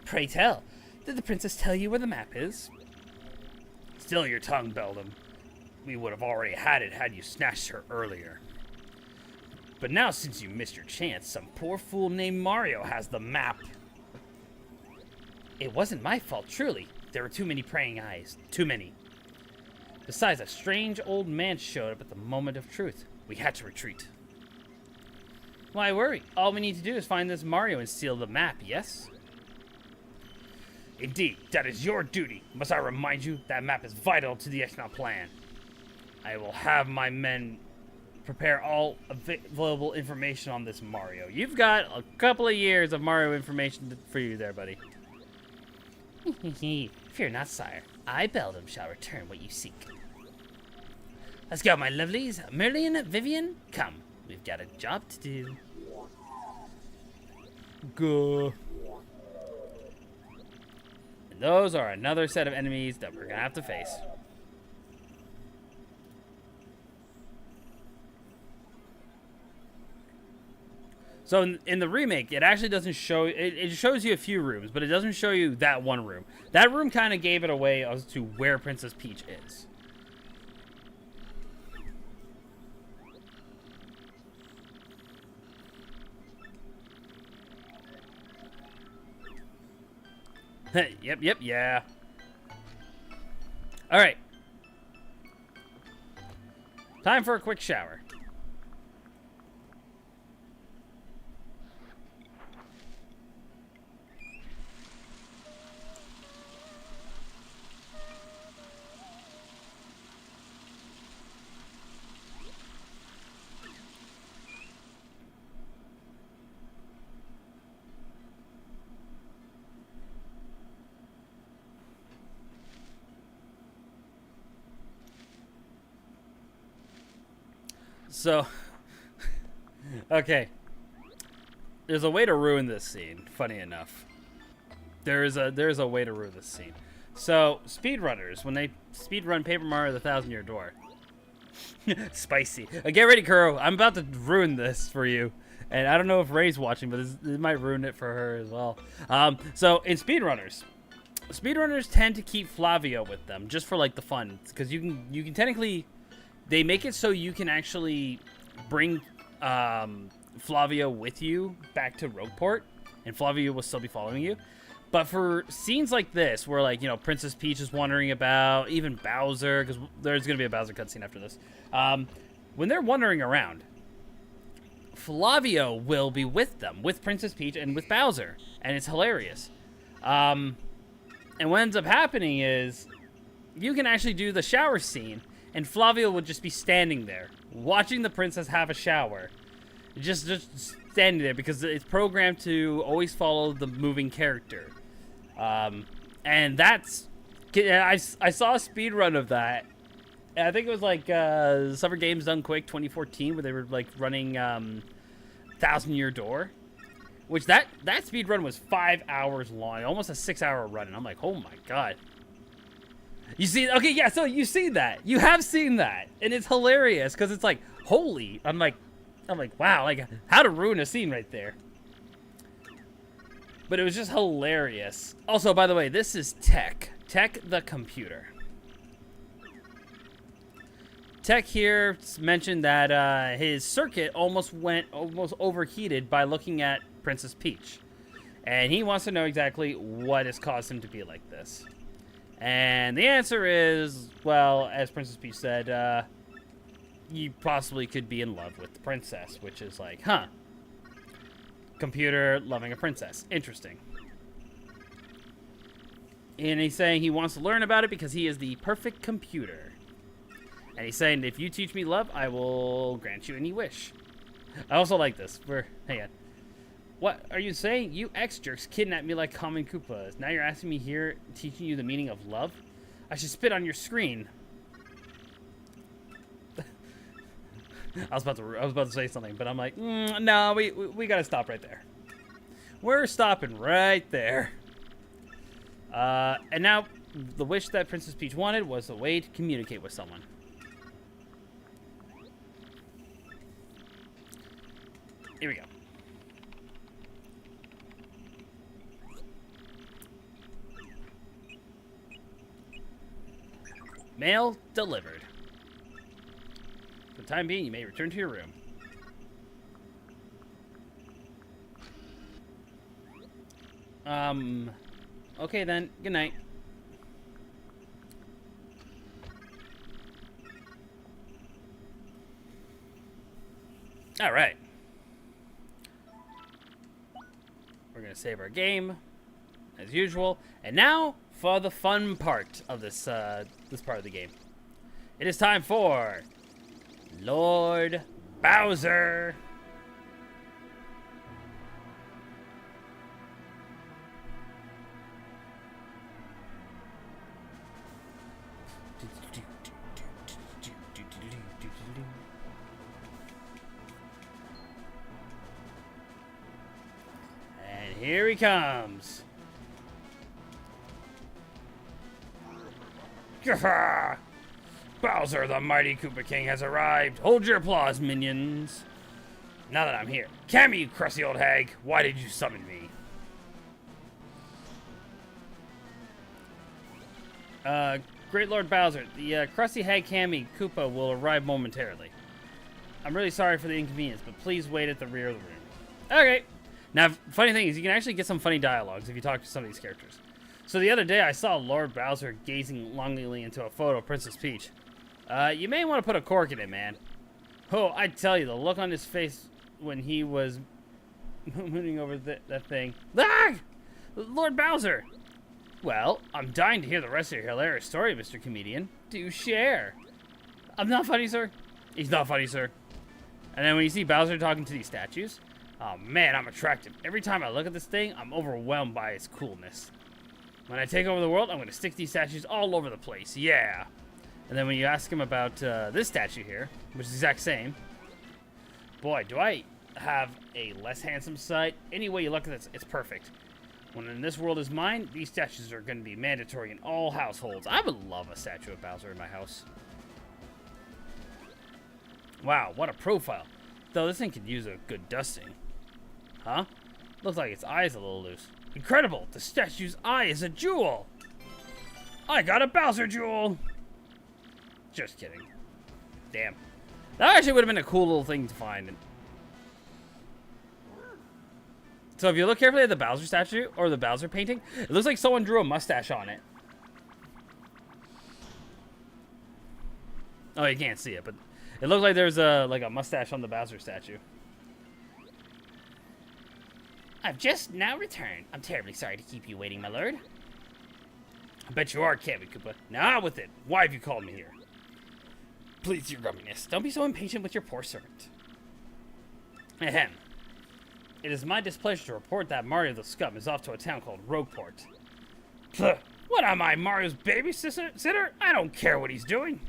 Pray tell, did the princess tell you where the map is? Still your tongue, Beldam. We would have already had it had you snatched her earlier. But now, since you missed your chance, some poor fool named Mario has the map. It wasn't my fault, truly. There were too many praying eyes. Too many. Besides, a strange old man showed up at the moment of truth. We had to retreat. Why worry? All we need to do is find this Mario and steal the map, yes? Indeed, that is your duty. Must I remind you, that map is vital to the Exonaut plan. I will have my men prepare all available information on this Mario. You've got a couple of years of Mario information for you there, buddy. Fear not, sire. I, Beldam, shall return what you seek. Let's go, my lovelies. Merlin, Vivian, come. We've got a job to do. Go. And those are another set of enemies that we're gonna have to face. So in the remake, it actually doesn't show... It shows you a few rooms, but it doesn't show you that one room. That room kind of gave it away as to where Princess Peach is. Yep, yeah. Alright. Time for a quick shower. So, okay. There's a way to ruin this scene, funny enough. There's a way to ruin this scene. So, speedrunners, when they speedrun Paper Mario the Thousand Year Door. Spicy. Get ready, Kuuru. I'm about to ruin this for you. And I don't know if Ray's watching, but it might ruin it for her as well. So, in speedrunners tend to keep Flavio with them, just for, like, the fun. Because you can technically... They make it so you can actually bring Flavio with you back to Rogueport, and Flavio will still be following you. But for scenes like this, where, like, you know, Princess Peach is wandering about, even Bowser, because there's going to be a Bowser cutscene after this. When they're wandering around, Flavio will be with them, with Princess Peach and with Bowser, and it's hilarious. And what ends up happening is you can actually do the shower scene, and Flavio would just be standing there, watching the princess have a shower. Just standing there, because it's programmed to always follow the moving character. And that's... I saw a speedrun of that, I think it was like Summer Games Done Quick 2014, where they were like running 1,000-Year Door, which that speed run was 5 hours long, almost a 6-hour run, and I'm like, oh my god. You see? Okay, yeah. So you see that? You have seen that, and it's hilarious because it's like, holy. I'm like, wow. Like, how to ruin a scene right there. But it was just hilarious. Also, by the way, this is Tech the computer. Tech here mentioned that his circuit almost overheated by looking at Princess Peach, and he wants to know exactly what has caused him to be like this. And the answer is, well, as Princess Peach said, you possibly could be in love with the princess, which is like, huh. Computer loving a princess. Interesting. And he's saying he wants to learn about it because he is the perfect computer. And he's saying, if you teach me love, I will grant you any wish. I also like this. Hang on. What are you saying? You ex-jerks kidnapped me like common Koopas. Now you're asking me here, teaching you the meaning of love? I should spit on your screen. I was about to say something, but I'm like, no, we gotta stop right there. We're stopping right there. And now, the wish that Princess Peach wanted was a way to communicate with someone. Here we go. Mail delivered. For the time being, you may return to your room. Okay then. Good night. All right. We're gonna save our game, as usual, and now for the fun part of this this part of the game. It is time for Lord Bowser. And here he comes. Bowser, the mighty Koopa King, has arrived. Hold your applause, minions. Now that I'm here. Cammy, you crusty old hag. Why did you summon me? Great Lord Bowser, the crusty hag Cammy Koopa will arrive momentarily. I'm really sorry for the inconvenience, but please wait at the rear of the room. Okay. Now, funny thing is, you can actually get some funny dialogues if you talk to some of these characters. So the other day, I saw Lord Bowser gazing longingly into a photo of Princess Peach. You may want to put a cork in it, man. Oh, I tell you, the look on his face when he was mooning over that thing. Ah! Lord Bowser! Well, I'm dying to hear the rest of your hilarious story, Mr. Comedian. Do share. I'm not funny, sir. He's not funny, sir. And then when you see Bowser talking to these statues, oh man, I'm attracted. Every time I look at this thing, I'm overwhelmed by its coolness. When I take over the world, I'm going to stick these statues all over the place. Yeah. And then when you ask him about this statue here, which is the exact same, boy, do I have a less handsome sight. Any way you look at this, it's perfect. When this world is mine, these statues are going to be mandatory in all households. I would love a statue of Bowser in my house. Wow, what a profile. Though this thing could use a good dusting. Huh? Looks like its eye's a little loose. Incredible! The statue's eye is a jewel! I got a Bowser jewel! Just kidding. Damn. That actually would have been a cool little thing to find. So if you look carefully at the Bowser statue, or the Bowser painting, it looks like someone drew a mustache on it. Oh, you can't see it, but it looks like there's a mustache on the Bowser statue. I've just now returned. I'm terribly sorry to keep you waiting, my lord. I bet you are, Cammy Koopa. Now out with it. Why have you called me here? Please, your grumminess. Don't be so impatient with your poor servant. Ahem. It is my displeasure to report that Mario the Scum is off to a town called Rogueport. What am I, Mario's babysitter? I don't care what he's doing.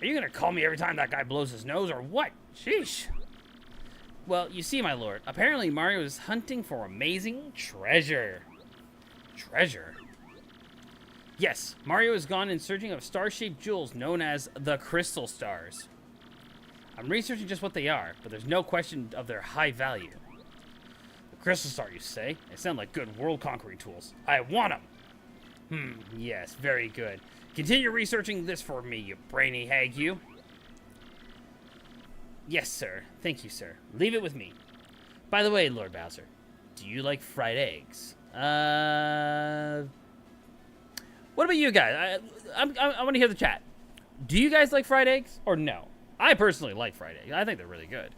Are you gonna call me every time that guy blows his nose, or what? Sheesh. Well, you see, my lord, apparently Mario is hunting for amazing treasure. Treasure? Yes, Mario has gone in searching of star-shaped jewels known as the Crystal Stars. I'm researching just what they are, but there's no question of their high value. The Crystal Star, you say? They sound like good world-conquering tools. I want them! Yes, very good. Continue researching this for me, you brainy hag, you. Yes, sir. Thank you, sir. Leave it with me. By the way, Lord Bowser, do you like fried eggs? What about you guys? I want to hear the chat. Do you guys like fried eggs or no? I personally like fried eggs. I think they're really good.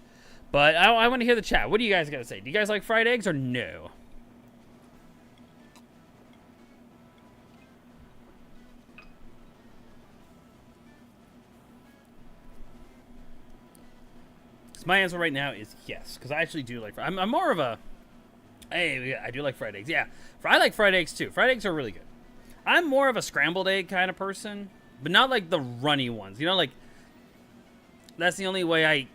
But I want to hear the chat. What do you guys got to say? Do you guys like fried eggs or no? So my answer right now is yes, because I actually do like. I'm more of a. Hey, I do like fried eggs. Yeah, I like fried eggs too. Fried eggs are really good. I'm more of a scrambled egg kind of person, but not like the runny ones. You know, like that's the only way I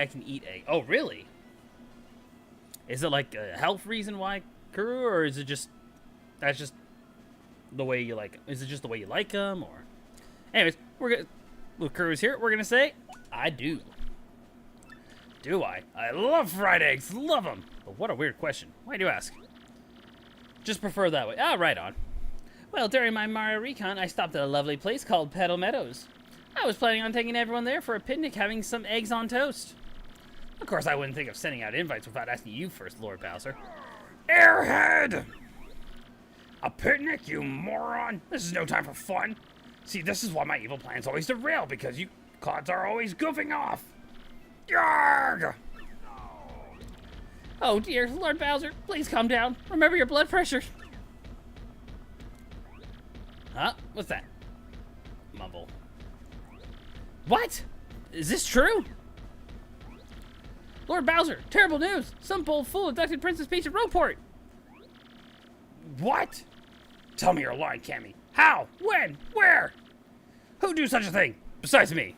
can eat egg. Oh, really? Is it like a health reason why, Kuuru, or is it just that's just the way you like? Is it just the way you like them, or? Anyways, we're gonna. With Kuuru's here, we're gonna say I do. Do I? I love fried eggs. Love them. But what a weird question. Why do you ask? Just prefer that way. Ah, right on. Well, during my Mario Recon, I stopped at a lovely place called Petal Meadows. I was planning on taking everyone there for a picnic, having some eggs on toast. Of course, I wouldn't think of sending out invites without asking you first, Lord Bowser. Airhead! A picnic, you moron? This is no time for fun. See, this is why my evil plans always derail, because you clods are always goofing off. Yarg! Oh dear, Lord Bowser, please calm down. Remember your blood pressure. Huh? What's that? Mumble. What? Is this true? Lord Bowser, terrible news! Some bold fool abducted Princess Peach at Rogueport! What? Tell me you're lying, Cammy. How? When? Where? Who'd do such a thing? Besides me.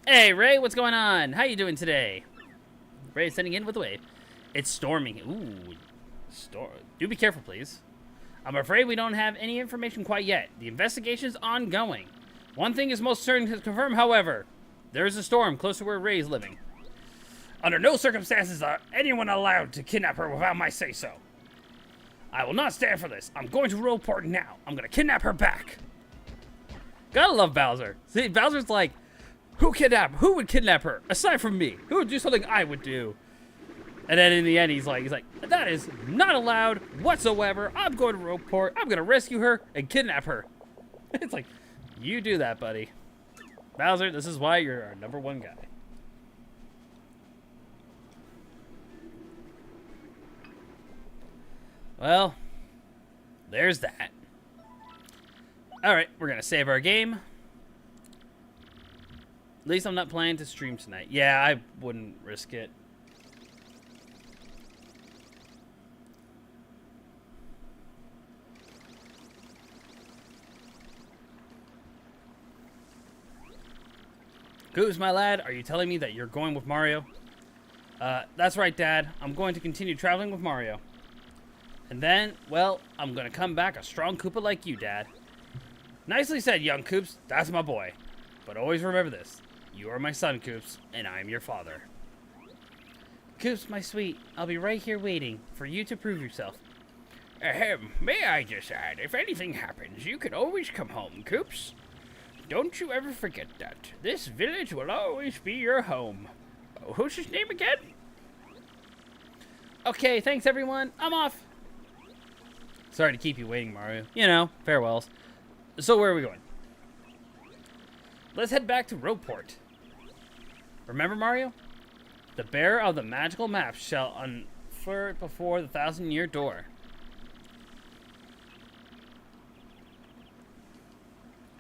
Hey, Ray, what's going on? How you doing today? Ray sending in with a wave. It's storming. Ooh. Do be careful, please. I'm afraid we don't have any information quite yet. The investigation's ongoing. One thing is most certain to confirm, however. There is a storm close to where Ray's living. Under no circumstances are anyone allowed to kidnap her without my say-so. I will not stand for this. I'm going to Rogueport now. I'm going to kidnap her back. Gotta love Bowser. See, Bowser's like, who would kidnap her? Aside from me. Who would do something I would do? And then in the end, he's like, that is not allowed whatsoever. I'm going to Rogueport. I'm going to rescue her and kidnap her. It's like, you do that, buddy. Bowser, this is why you're our #1 guy. Well, there's that. Alright, we're going to save our game. At least I'm not planning to stream tonight. Yeah, I wouldn't risk it. Goose, my lad, are you telling me that you're going with Mario? That's right, Dad. I'm going to continue traveling with Mario. And then, well, I'm going to come back a strong Koopa like you, Dad. Nicely said, young Koops. That's my boy. But always remember this. You are my son, Koops, and I'm your father. Koops, my sweet, I'll be right here waiting for you to prove yourself. Ahem, may I just add, if anything happens, you can always come home, Koops. Don't you ever forget that. This village will always be your home. Oh, who's his name again? Okay, thanks everyone. I'm off. Sorry to keep you waiting, Mario. You know, farewells. So where are we going? Let's head back to Rogueport. Remember, Mario? The bearer of the magical map shall unfurl it before the 1,000-year door.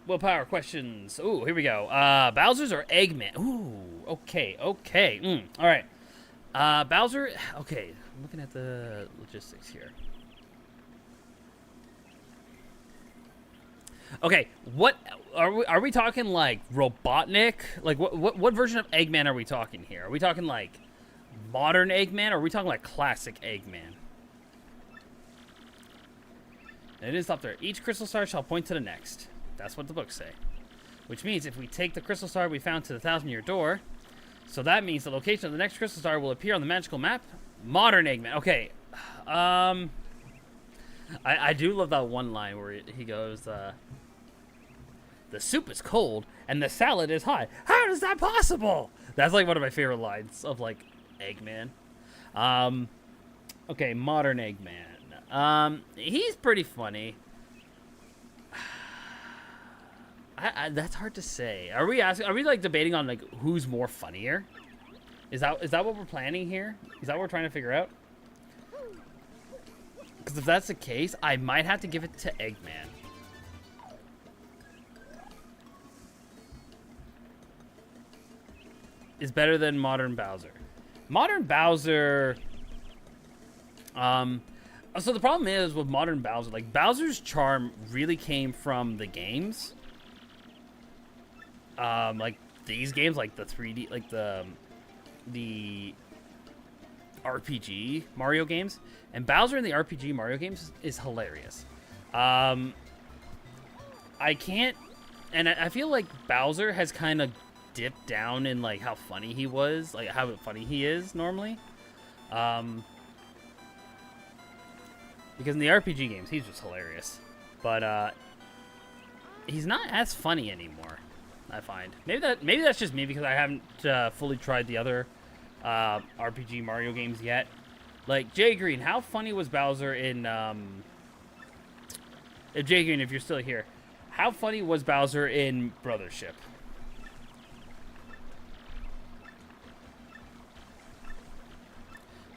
Willpower questions. Ooh, here we go. Bowser's or Eggman? Ooh, okay. All right. Bowser, okay. I'm looking at the logistics here. Okay, what are we talking like Robotnik? Like what version of Eggman are we talking here? Are we talking like modern Eggman or are we talking like classic Eggman? It is up there. Each crystal star shall point to the next. That's what the books say. Which means if we take the crystal star we found to the 1,000-year door, so that means the location of the next crystal star will appear on the magical map. Modern Eggman. Okay. I do love that one line where he goes, the soup is cold and the salad is hot. How is that possible? That's like one of my favorite lines of like Eggman. Okay, modern Eggman. He's pretty funny. That's hard to say. Are we like debating on like who's more funnier? Is that what we're planning here? Is that what we're trying to figure out? Because if that's the case, I might have to give it to Eggman. Is better than modern Bowser. Modern Bowser. So the problem is with modern Bowser, like Bowser's charm really came from the games. Like these games, like the 3D, like the RPG Mario games, and Bowser in the RPG Mario games is hilarious. I can't, and I feel like Bowser has kind of dipped down in like how funny he was, like how funny he is normally. Because in the RPG games, he's just hilarious, but he's not as funny anymore. I find maybe that's just me because I haven't fully tried the other RPG Mario games yet. Like Jay Green, how funny was Bowser in? Jay Green, if you're still here, how funny was Bowser in Brothership?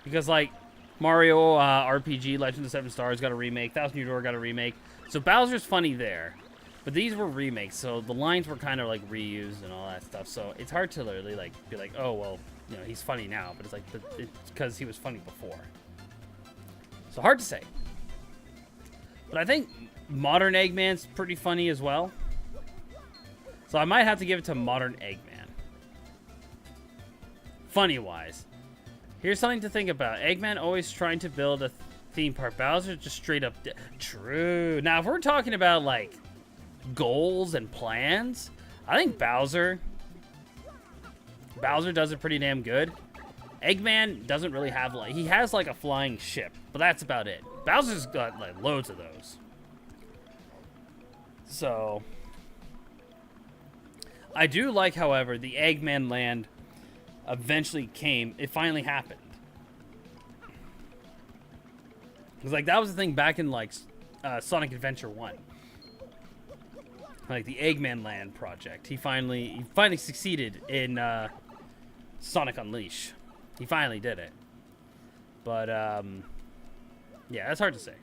Because like Mario RPG Legend of the Seven Stars got a remake, 1,000-Year Door got a remake, so Bowser's funny there. But these were remakes, so the lines were kind of like reused and all that stuff. So it's hard to literally like be like, oh well, you know, he's funny now, but it's like it's because he was funny before. So hard to say. But I think modern Eggman's pretty funny as well. So I might have to give it to modern Eggman. Funny wise, here's something to think about. Eggman always trying to build a theme park. Bowser just straight up true. Now if we're talking about like goals and plans, I think Bowser does it pretty damn good. Eggman doesn't really have like, he has like a flying ship, but that's about it. Bowser's got like loads of those. So I do like, however, the Eggman land eventually came. It finally happened. Because like that was the thing back in like Sonic Adventure 1. Like the Eggman Land project. He finally succeeded in Sonic Unleash. He finally did it. But yeah, that's hard to say.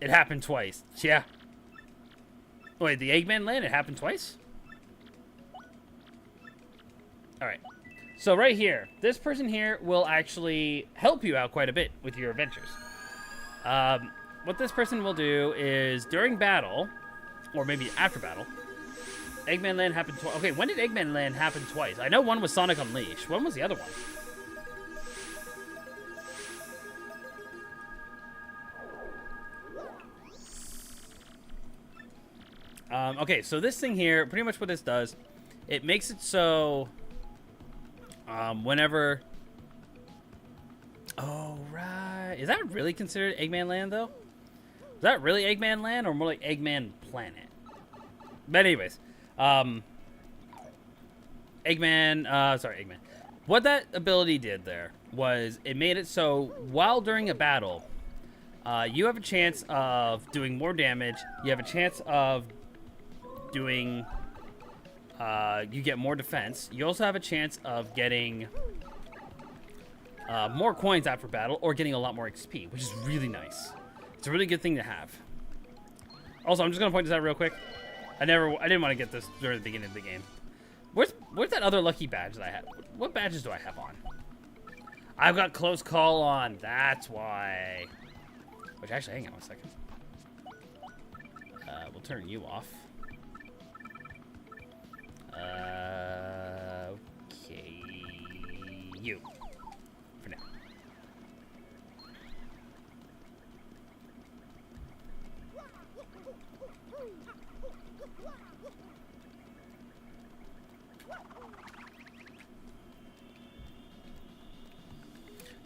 It happened twice. Yeah. Wait, the Eggman Land, it happened twice? Alright. So right here, this person here will actually help you out quite a bit with your adventures. What this person will do is during battle, or maybe after battle, Eggman Land happened twice. Okay, when did Eggman Land happen twice? I know one was Sonic Unleashed. When was the other one? Okay, so this thing here, pretty much what this does, it makes it so whenever... Oh, right. Is that really considered Eggman Land, though? Is that really Eggman Land, or more like Eggman Planet? But anyways, Eggman. What that ability did there was it made it so while during a battle, you have a chance of doing more damage. You have a chance of doing, you get more defense. You also have a chance of getting more coins after battle, or getting a lot more XP, which is really nice. It's a really good thing to have. Also, I'm just gonna point this out real quick. I didn't want to get this during the beginning of the game. Where's that other lucky badge that I have? What badges do I have on? I've got close call on. That's why. Which, actually, hang on a second. We'll turn you off. Okay. You. For now.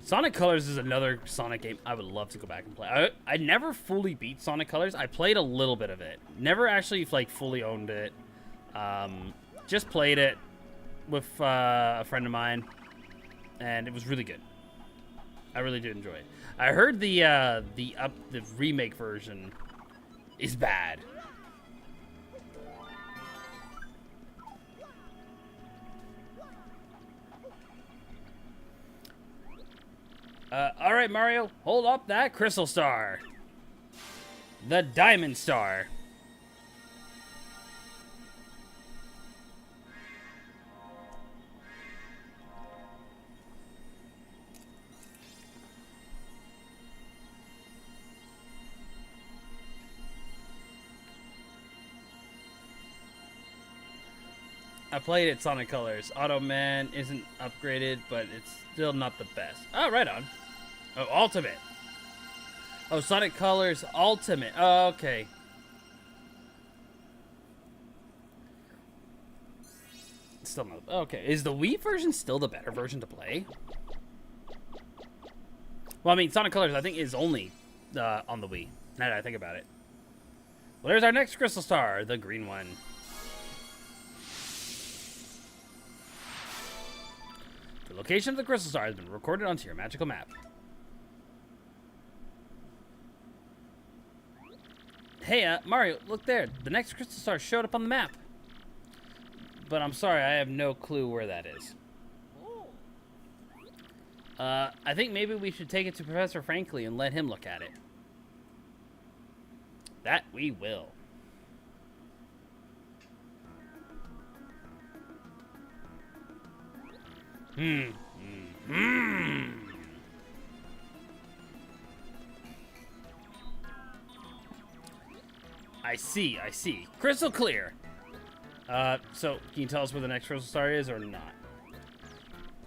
Sonic Colors is another Sonic game I would love to go back and play. I never fully beat Sonic Colors. I played a little bit of it. Never actually like fully owned it. Just played it with a friend of mine, and it was really good. I really did enjoy it. I heard the remake version is bad. All right, Mario, hold up that crystal star. The diamond star. I played it Sonic Colors. Auto Man isn't upgraded, but it's still not the best. Oh, right on. Oh, Ultimate. Oh, Sonic Colors Ultimate. Oh, okay. Still not. Okay. Is the Wii version still the better version to play? Well, I mean, Sonic Colors, I think, is only on the Wii. Now that I think about it. Well, there's our next crystal star, the green one. The location of the crystal star has been recorded onto your magical map. Hey, Mario, look there. The next crystal star showed up on the map. But I'm sorry, I have no clue where that is. I think maybe we should take it to Professor Franklin and let him look at it. That we will. I see. Crystal clear. So, can you tell us where the next crystal star is or not?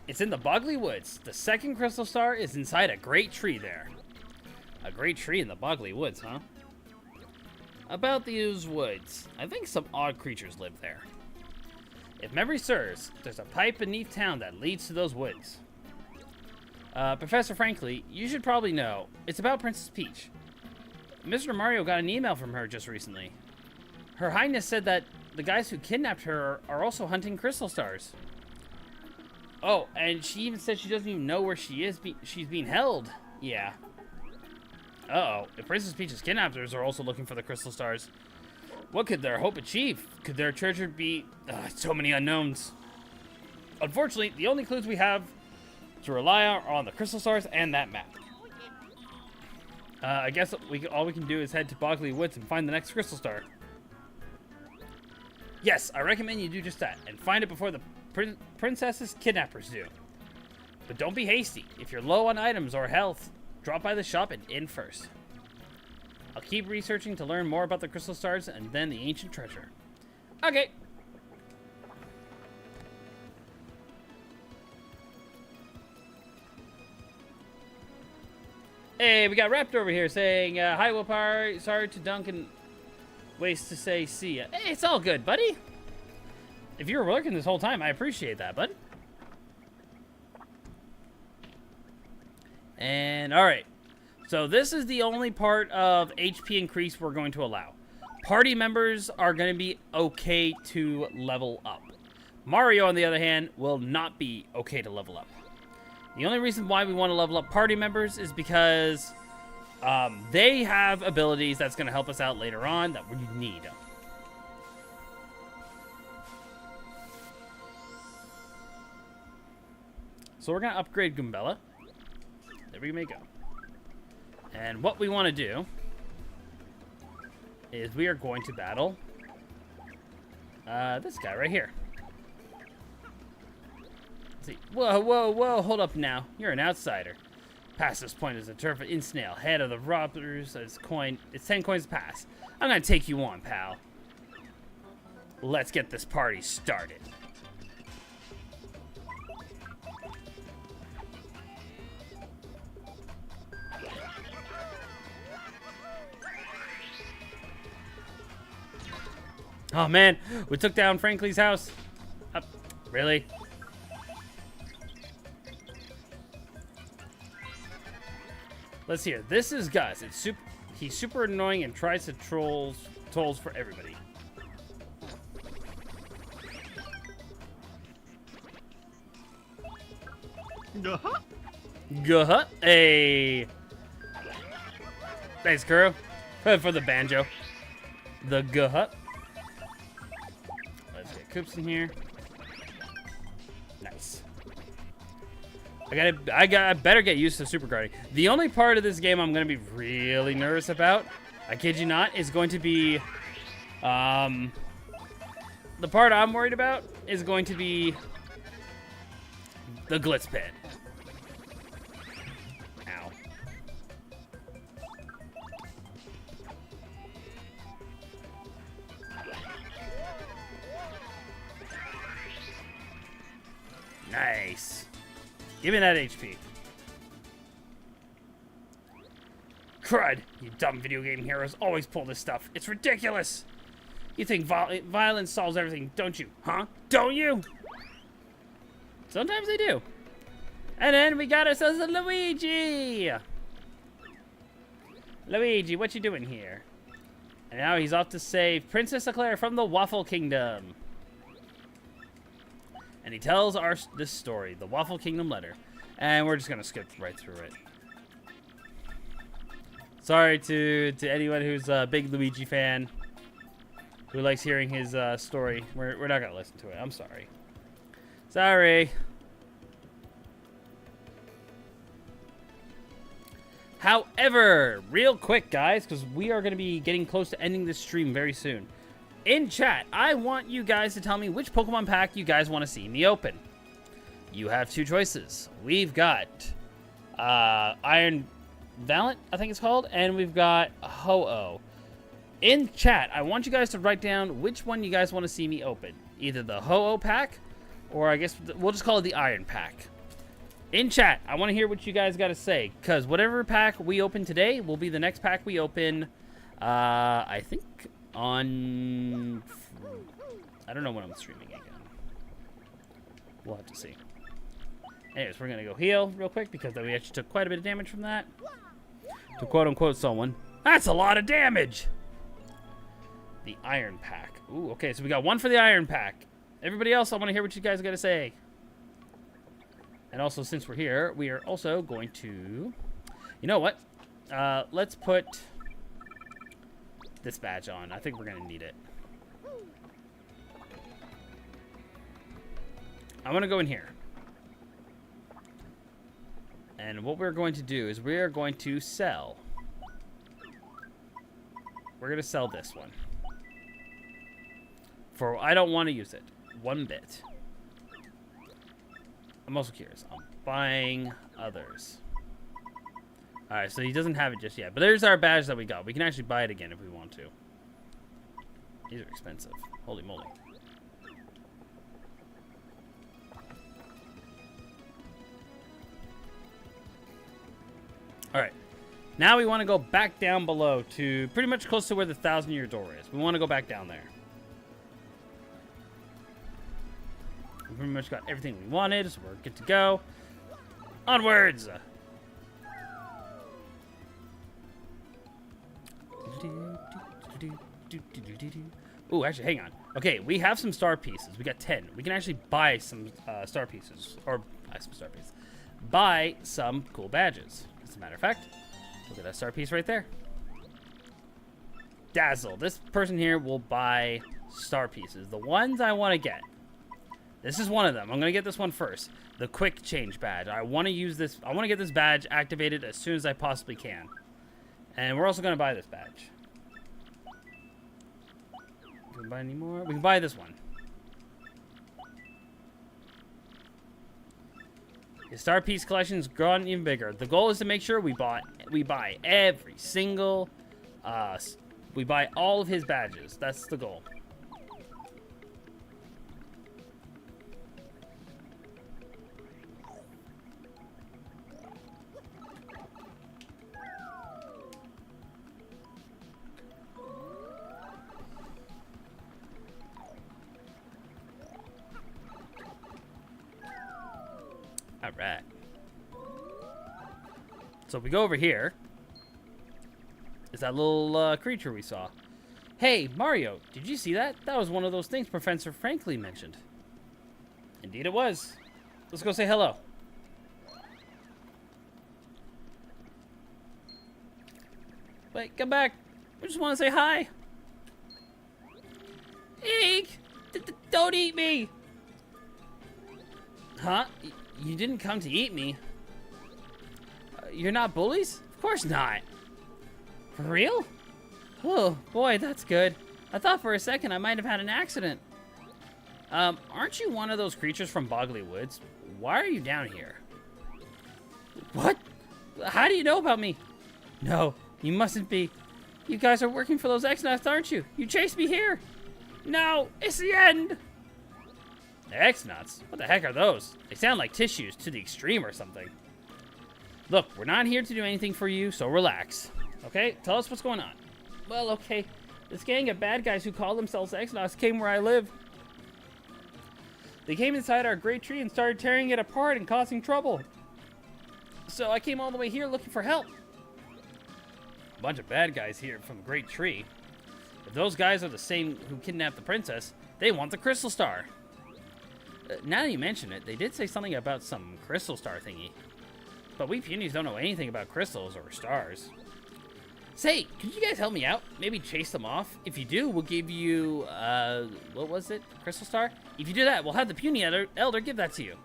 It's in the Bogley Woods. The second crystal star is inside a great tree there. A great tree in the Bogley Woods, huh? About these woods, I think some odd creatures live there. If memory serves, there's a pipe beneath town that leads to those woods. Professor Franklin, you should probably know. It's about Princess Peach. Mr. Mario got an email from her just recently. Her Highness said that the guys who kidnapped her are also hunting crystal stars. Oh, and she even said she doesn't even know where she is. She's being held. Yeah. Uh-oh. If Princess Peach's kidnappers are also looking for the crystal stars, what could their hope achieve? Could their treasure be... so many unknowns. Unfortunately, the only clues we have to rely on are on the crystal stars and that map. I guess all we can do is head to Bogley Woods and find the next crystal star. Yes, I recommend you do just that, and find it before the princess's kidnappers do. But don't be hasty. If you're low on items or health, drop by the shop and inn first. I'll keep researching to learn more about the crystal stars and then the ancient treasure. Okay. Hey, we got Raptor over here saying, hi, Willpower. Sorry to Duncan. Ways to say see ya. Hey, it's all good, buddy. If you were working this whole time, I appreciate that, bud. And, alright. So this is the only part of HP increase we're going to allow. Party members are going to be okay to level up. Mario, on the other hand, will not be okay to level up. The only reason why we want to level up party members is because they have abilities that's going to help us out later on that we need. So we're going to upgrade Goombella. There we may go. And what we want to do is we are going to battle this guy right here. Let's see. Whoa, hold up now. You're an outsider. Past this point is a turf in snail. Head of the robbers. It's 10 coins to pass. I'm gonna take you on, pal. Let's get this party started. Oh man, we took down Frankly's house. Really? Let's hear. This is Gus. He's super annoying and tries to trolls for everybody. Guh-huh. Hey. Thanks, Kuuru. For the banjo. The guh-huh. Let's get Koops in here. Nice. I better get used to super guarding. The only part of this game I'm gonna be really nervous about, I kid you not, is going to be the part I'm worried about is going to be the glitz pit. Ow. Nice. Give me that HP. Crud! You dumb video game heroes always pull this stuff. It's ridiculous! You think violence solves everything, don't you? Huh? Don't you? Sometimes they do. And then we got ourselves a Luigi! Luigi, what you doing here? And now he's off to save Princess Eclair from the Waffle Kingdom. And he tells this story, the Waffle Kingdom letter. And we're just going to skip right through it. Sorry to anyone who's a big Luigi fan, who likes hearing his story. We're not going to listen to it. I'm sorry. Sorry. However, real quick, guys, because we are going to be getting close to ending this stream very soon. In chat, I want you guys to tell me which Pokemon pack you guys want to see me open. You have two choices. We've got Iron Valiant, I think it's called, and we've got Ho-Oh. In chat, I want you guys to write down which one you guys want to see me open. Either the Ho-Oh pack, or I guess we'll just call it the Iron pack. In chat, I want to hear what you guys got to say, because whatever pack we open today will be the next pack we open, I think, on... I don't know when I'm streaming again. We'll have to see. Anyways, we're going to go heal real quick, because we actually took quite a bit of damage from that. To quote-unquote someone, that's a lot of damage! The Iron pack. Ooh, okay, so we got one for the Iron pack. Everybody else, I want to hear what you guys got to say. And also, since we're here, we are also going to... You know what? Let's put this badge on. I think we're going to need it. I'm going to go in here. And what we're going to do is we are going to sell. We're going to sell this one. For I don't want to use it. One bit. I'm also curious. I'm buying others. Alright, so he doesn't have it just yet. But there's our badge that we got. We can actually buy it again if we want to. These are expensive. Holy moly. Alright. Now we want to go back down below to pretty much close to where the 1,000-year door is. We want to go back down there. We pretty much got everything we wanted, so we're good to go. Onwards! Ooh, actually, hang on. Okay, we have some star pieces. We got 10. We can actually buy some star pieces. Or, buy some star pieces. Buy some cool badges. As a matter of fact, look at that star piece right there. Dazzle. This person here will buy star pieces. The ones I want to get. This is one of them. I'm going to get this one first. The quick change badge. I want to use this. I want to get this badge activated as soon as I possibly can. And we're also going to buy this badge. Can we buy any more? We can buy this one. The Star Piece collection's grown even bigger. The goal is to make sure we buy every single, we buy all of his badges. That's the goal. Alright. So if we go over here, is that little creature we saw. Hey, Mario, did you see that? That was one of those things Professor Franklin mentioned. Indeed it was. Let's go say hello. Wait, come back. We just want to say hi. Eek! Don't eat me! Huh? You didn't come to eat me. You're not bullies? Of course not. For real? Oh, boy, that's good. I thought for a second I might have had an accident. Aren't you one of those creatures from Boggly Woods? Why are you down here? What? How do you know about me? No, you mustn't be. You guys are working for those X-Nuts, aren't you? You chased me here. No, it's the end. The X-Nuts? What the heck are those? They sound like tissues to the extreme or something. Look, we're not here to do anything for you, so relax. Okay? Tell us what's going on. Well, okay. This gang of bad guys who call themselves X-Nuts came where I live. They came inside our great tree and started tearing it apart and causing trouble. So I came all the way here looking for help. A bunch of bad guys here from the great tree. If those guys are the same who kidnapped the princess, they want the crystal star. Now that you mention it, they did say something about some crystal star thingy. But we punies don't know anything about crystals or stars. Say, could you guys help me out? Maybe chase them off? If you do, we'll give you, what was it? Crystal star? If you do that, we'll have the puny elder give that to you.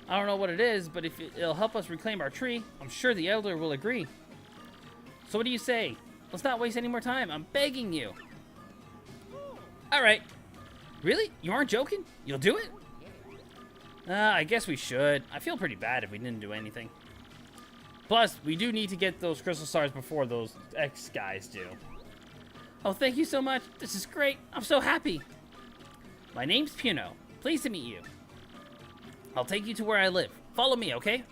I don't know what it is, but if it'll help us reclaim our tree, I'm sure the elder will agree. So what do you say? Let's not waste any more time. I'm begging you. Alright. Really? You aren't joking? You'll do it? I guess we should. I feel pretty bad if we didn't do anything. Plus, we do need to get those crystal stars before those X guys do. Oh, thank you so much. This is great. I'm so happy. My name's Puno. Pleased to meet you. I'll take you to where I live. Follow me, okay?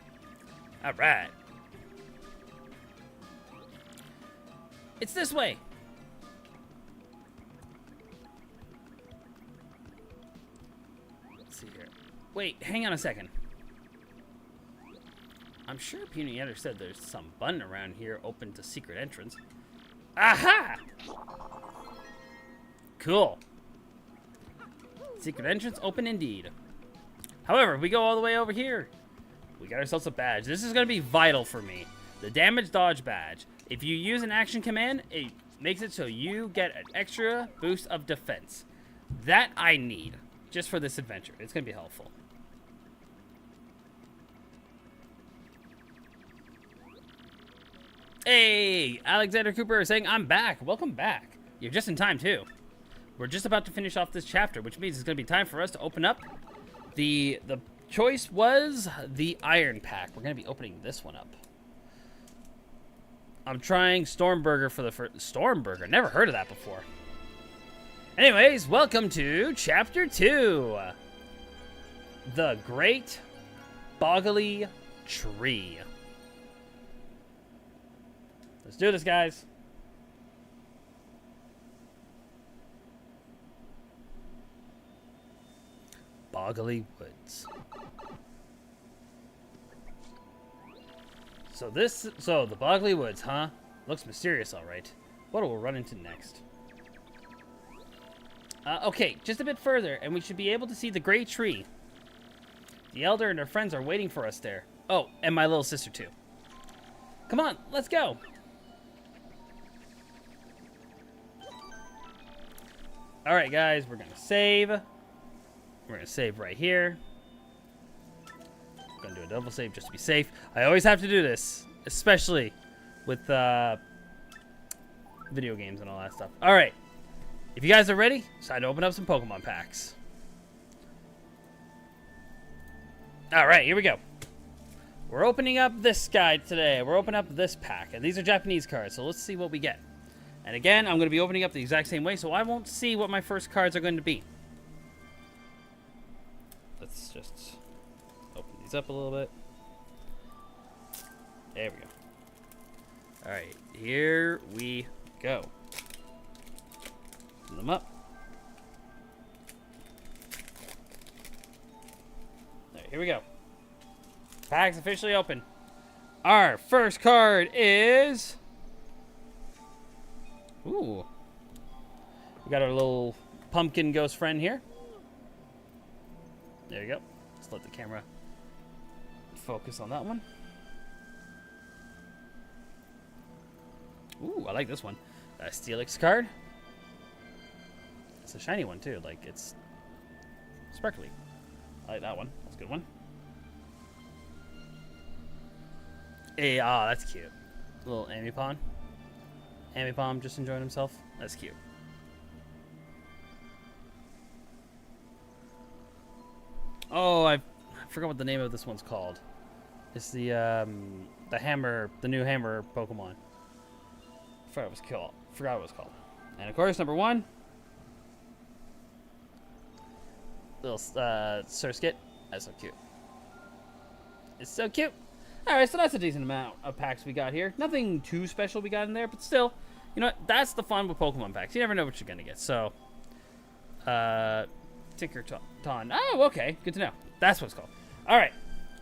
All right. It's this way. Let's see here. Wait, hang on a second. I'm sure Puny Editor said there's some button around here open to secret entrance. Aha! Cool. Secret entrance open indeed. However, if we go all the way over here, we got ourselves a badge. This is going to be vital for me. The damage dodge badge. If you use an action command, it makes it so you get an extra boost of defense. That I need just for this adventure. It's going to be helpful. Hey, Alexander Cooper is saying, I'm back. Welcome back. You're just in time, too. We're just about to finish off this chapter, which means it's going to be time for us to open up. The choice was the Iron Pack. We're going to be opening this one up. I'm trying Stormburger for the first... Stormburger? Never heard of that before. Anyways, welcome to Chapter 2. The Great Boggly Tree. Let's do this, guys. Boggly Woods. So the Boggly Woods, huh? Looks mysterious, all right. What will we run into next? Okay, just a bit further, and we should be able to see the great tree. The elder and her friends are waiting for us there. Oh, and my little sister, too. Come on, let's go. All right, guys, we're going to save. We're going to save right here. Going to do a double save just to be safe. I always have to do this, especially with video games and all that stuff. All right. If you guys are ready, it's time to open up some Pokemon packs. All right, here we go. We're opening up this guy today. We're opening up this pack. And these are Japanese cards, so let's see what we get. And again, I'm going to be opening up the exact same way, so I won't see what my first cards are going to be. Let's just open these up a little bit. There we go. All right, here we go. Open them up. There, here we go. Pack's officially open. Our first card is... Ooh. We got our little pumpkin ghost friend here. There you go. Just let the camera focus on that one. Ooh, I like this one. A Steelix card. It's a shiny one too. Like, it's sparkly. I like that one. That's a good one. Hey, that's cute. A little Amipom. Amipom just enjoying himself. That's cute. Oh, I forgot what the name of this one's called. It's the hammer, the new hammer Pokemon. Forgot what it was called. And of course, number 1. Little Surskit. That's so cute. It's so cute. Alright, so that's a decent amount of packs we got here. Nothing too special we got in there, but still, you know what? That's the fun with Pokemon packs. You never know what you're going to get. So, Tinkerton. Oh, okay. Good to know. That's what it's called. Alright.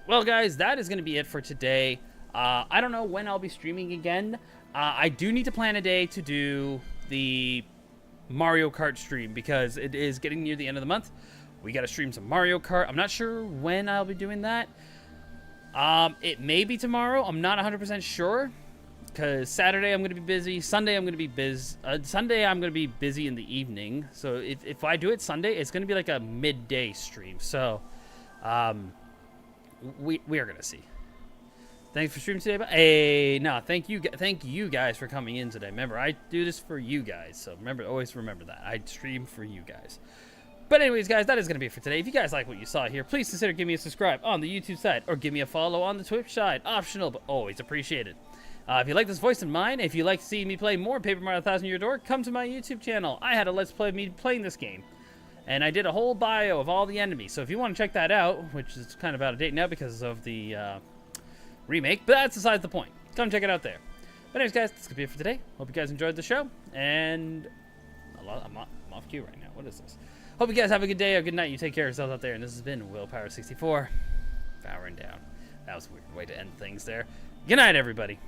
Well, guys, that is going to be it for today. I don't know when I'll be streaming again. I do need to plan a day to do the Mario Kart stream because it is getting near the end of the month. We got to stream some Mario Kart. I'm not sure when I'll be doing that. It may be tomorrow. I'm not 100% sure because Saturday I'm going to be busy. Sunday I'm going to be busy. Sunday I'm going to be busy in the evening. So if I do it Sunday, it's going to be like a midday stream. So, we are going to see. Thanks for streaming today. Hey, no, thank you guys for coming in today. Remember, I do this for you guys. So always remember that. I stream for you guys. But anyways, guys, that is going to be it for today. If you guys like what you saw here, please consider giving me a subscribe on the YouTube side or give me a follow on the Twitch side. Optional, but always appreciated. If you like this voice of mine, if you like seeing me play more Paper Mario 1000 Year Door, come to my YouTube channel. I had a Let's Play of me playing this game. And I did a whole bio of all the enemies. So if you want to check that out, which is kind of out of date now because of the remake, but that's besides the point. Come check it out there. But anyways, guys, that's going to be it for today. Hope you guys enjoyed the show. And I'm off cue right now. What is this? Hope you guys have a good day or good night. You take care of yourselves out there. And this has been Willpower64. Powering down. That was a weird way to end things there. Good night, everybody.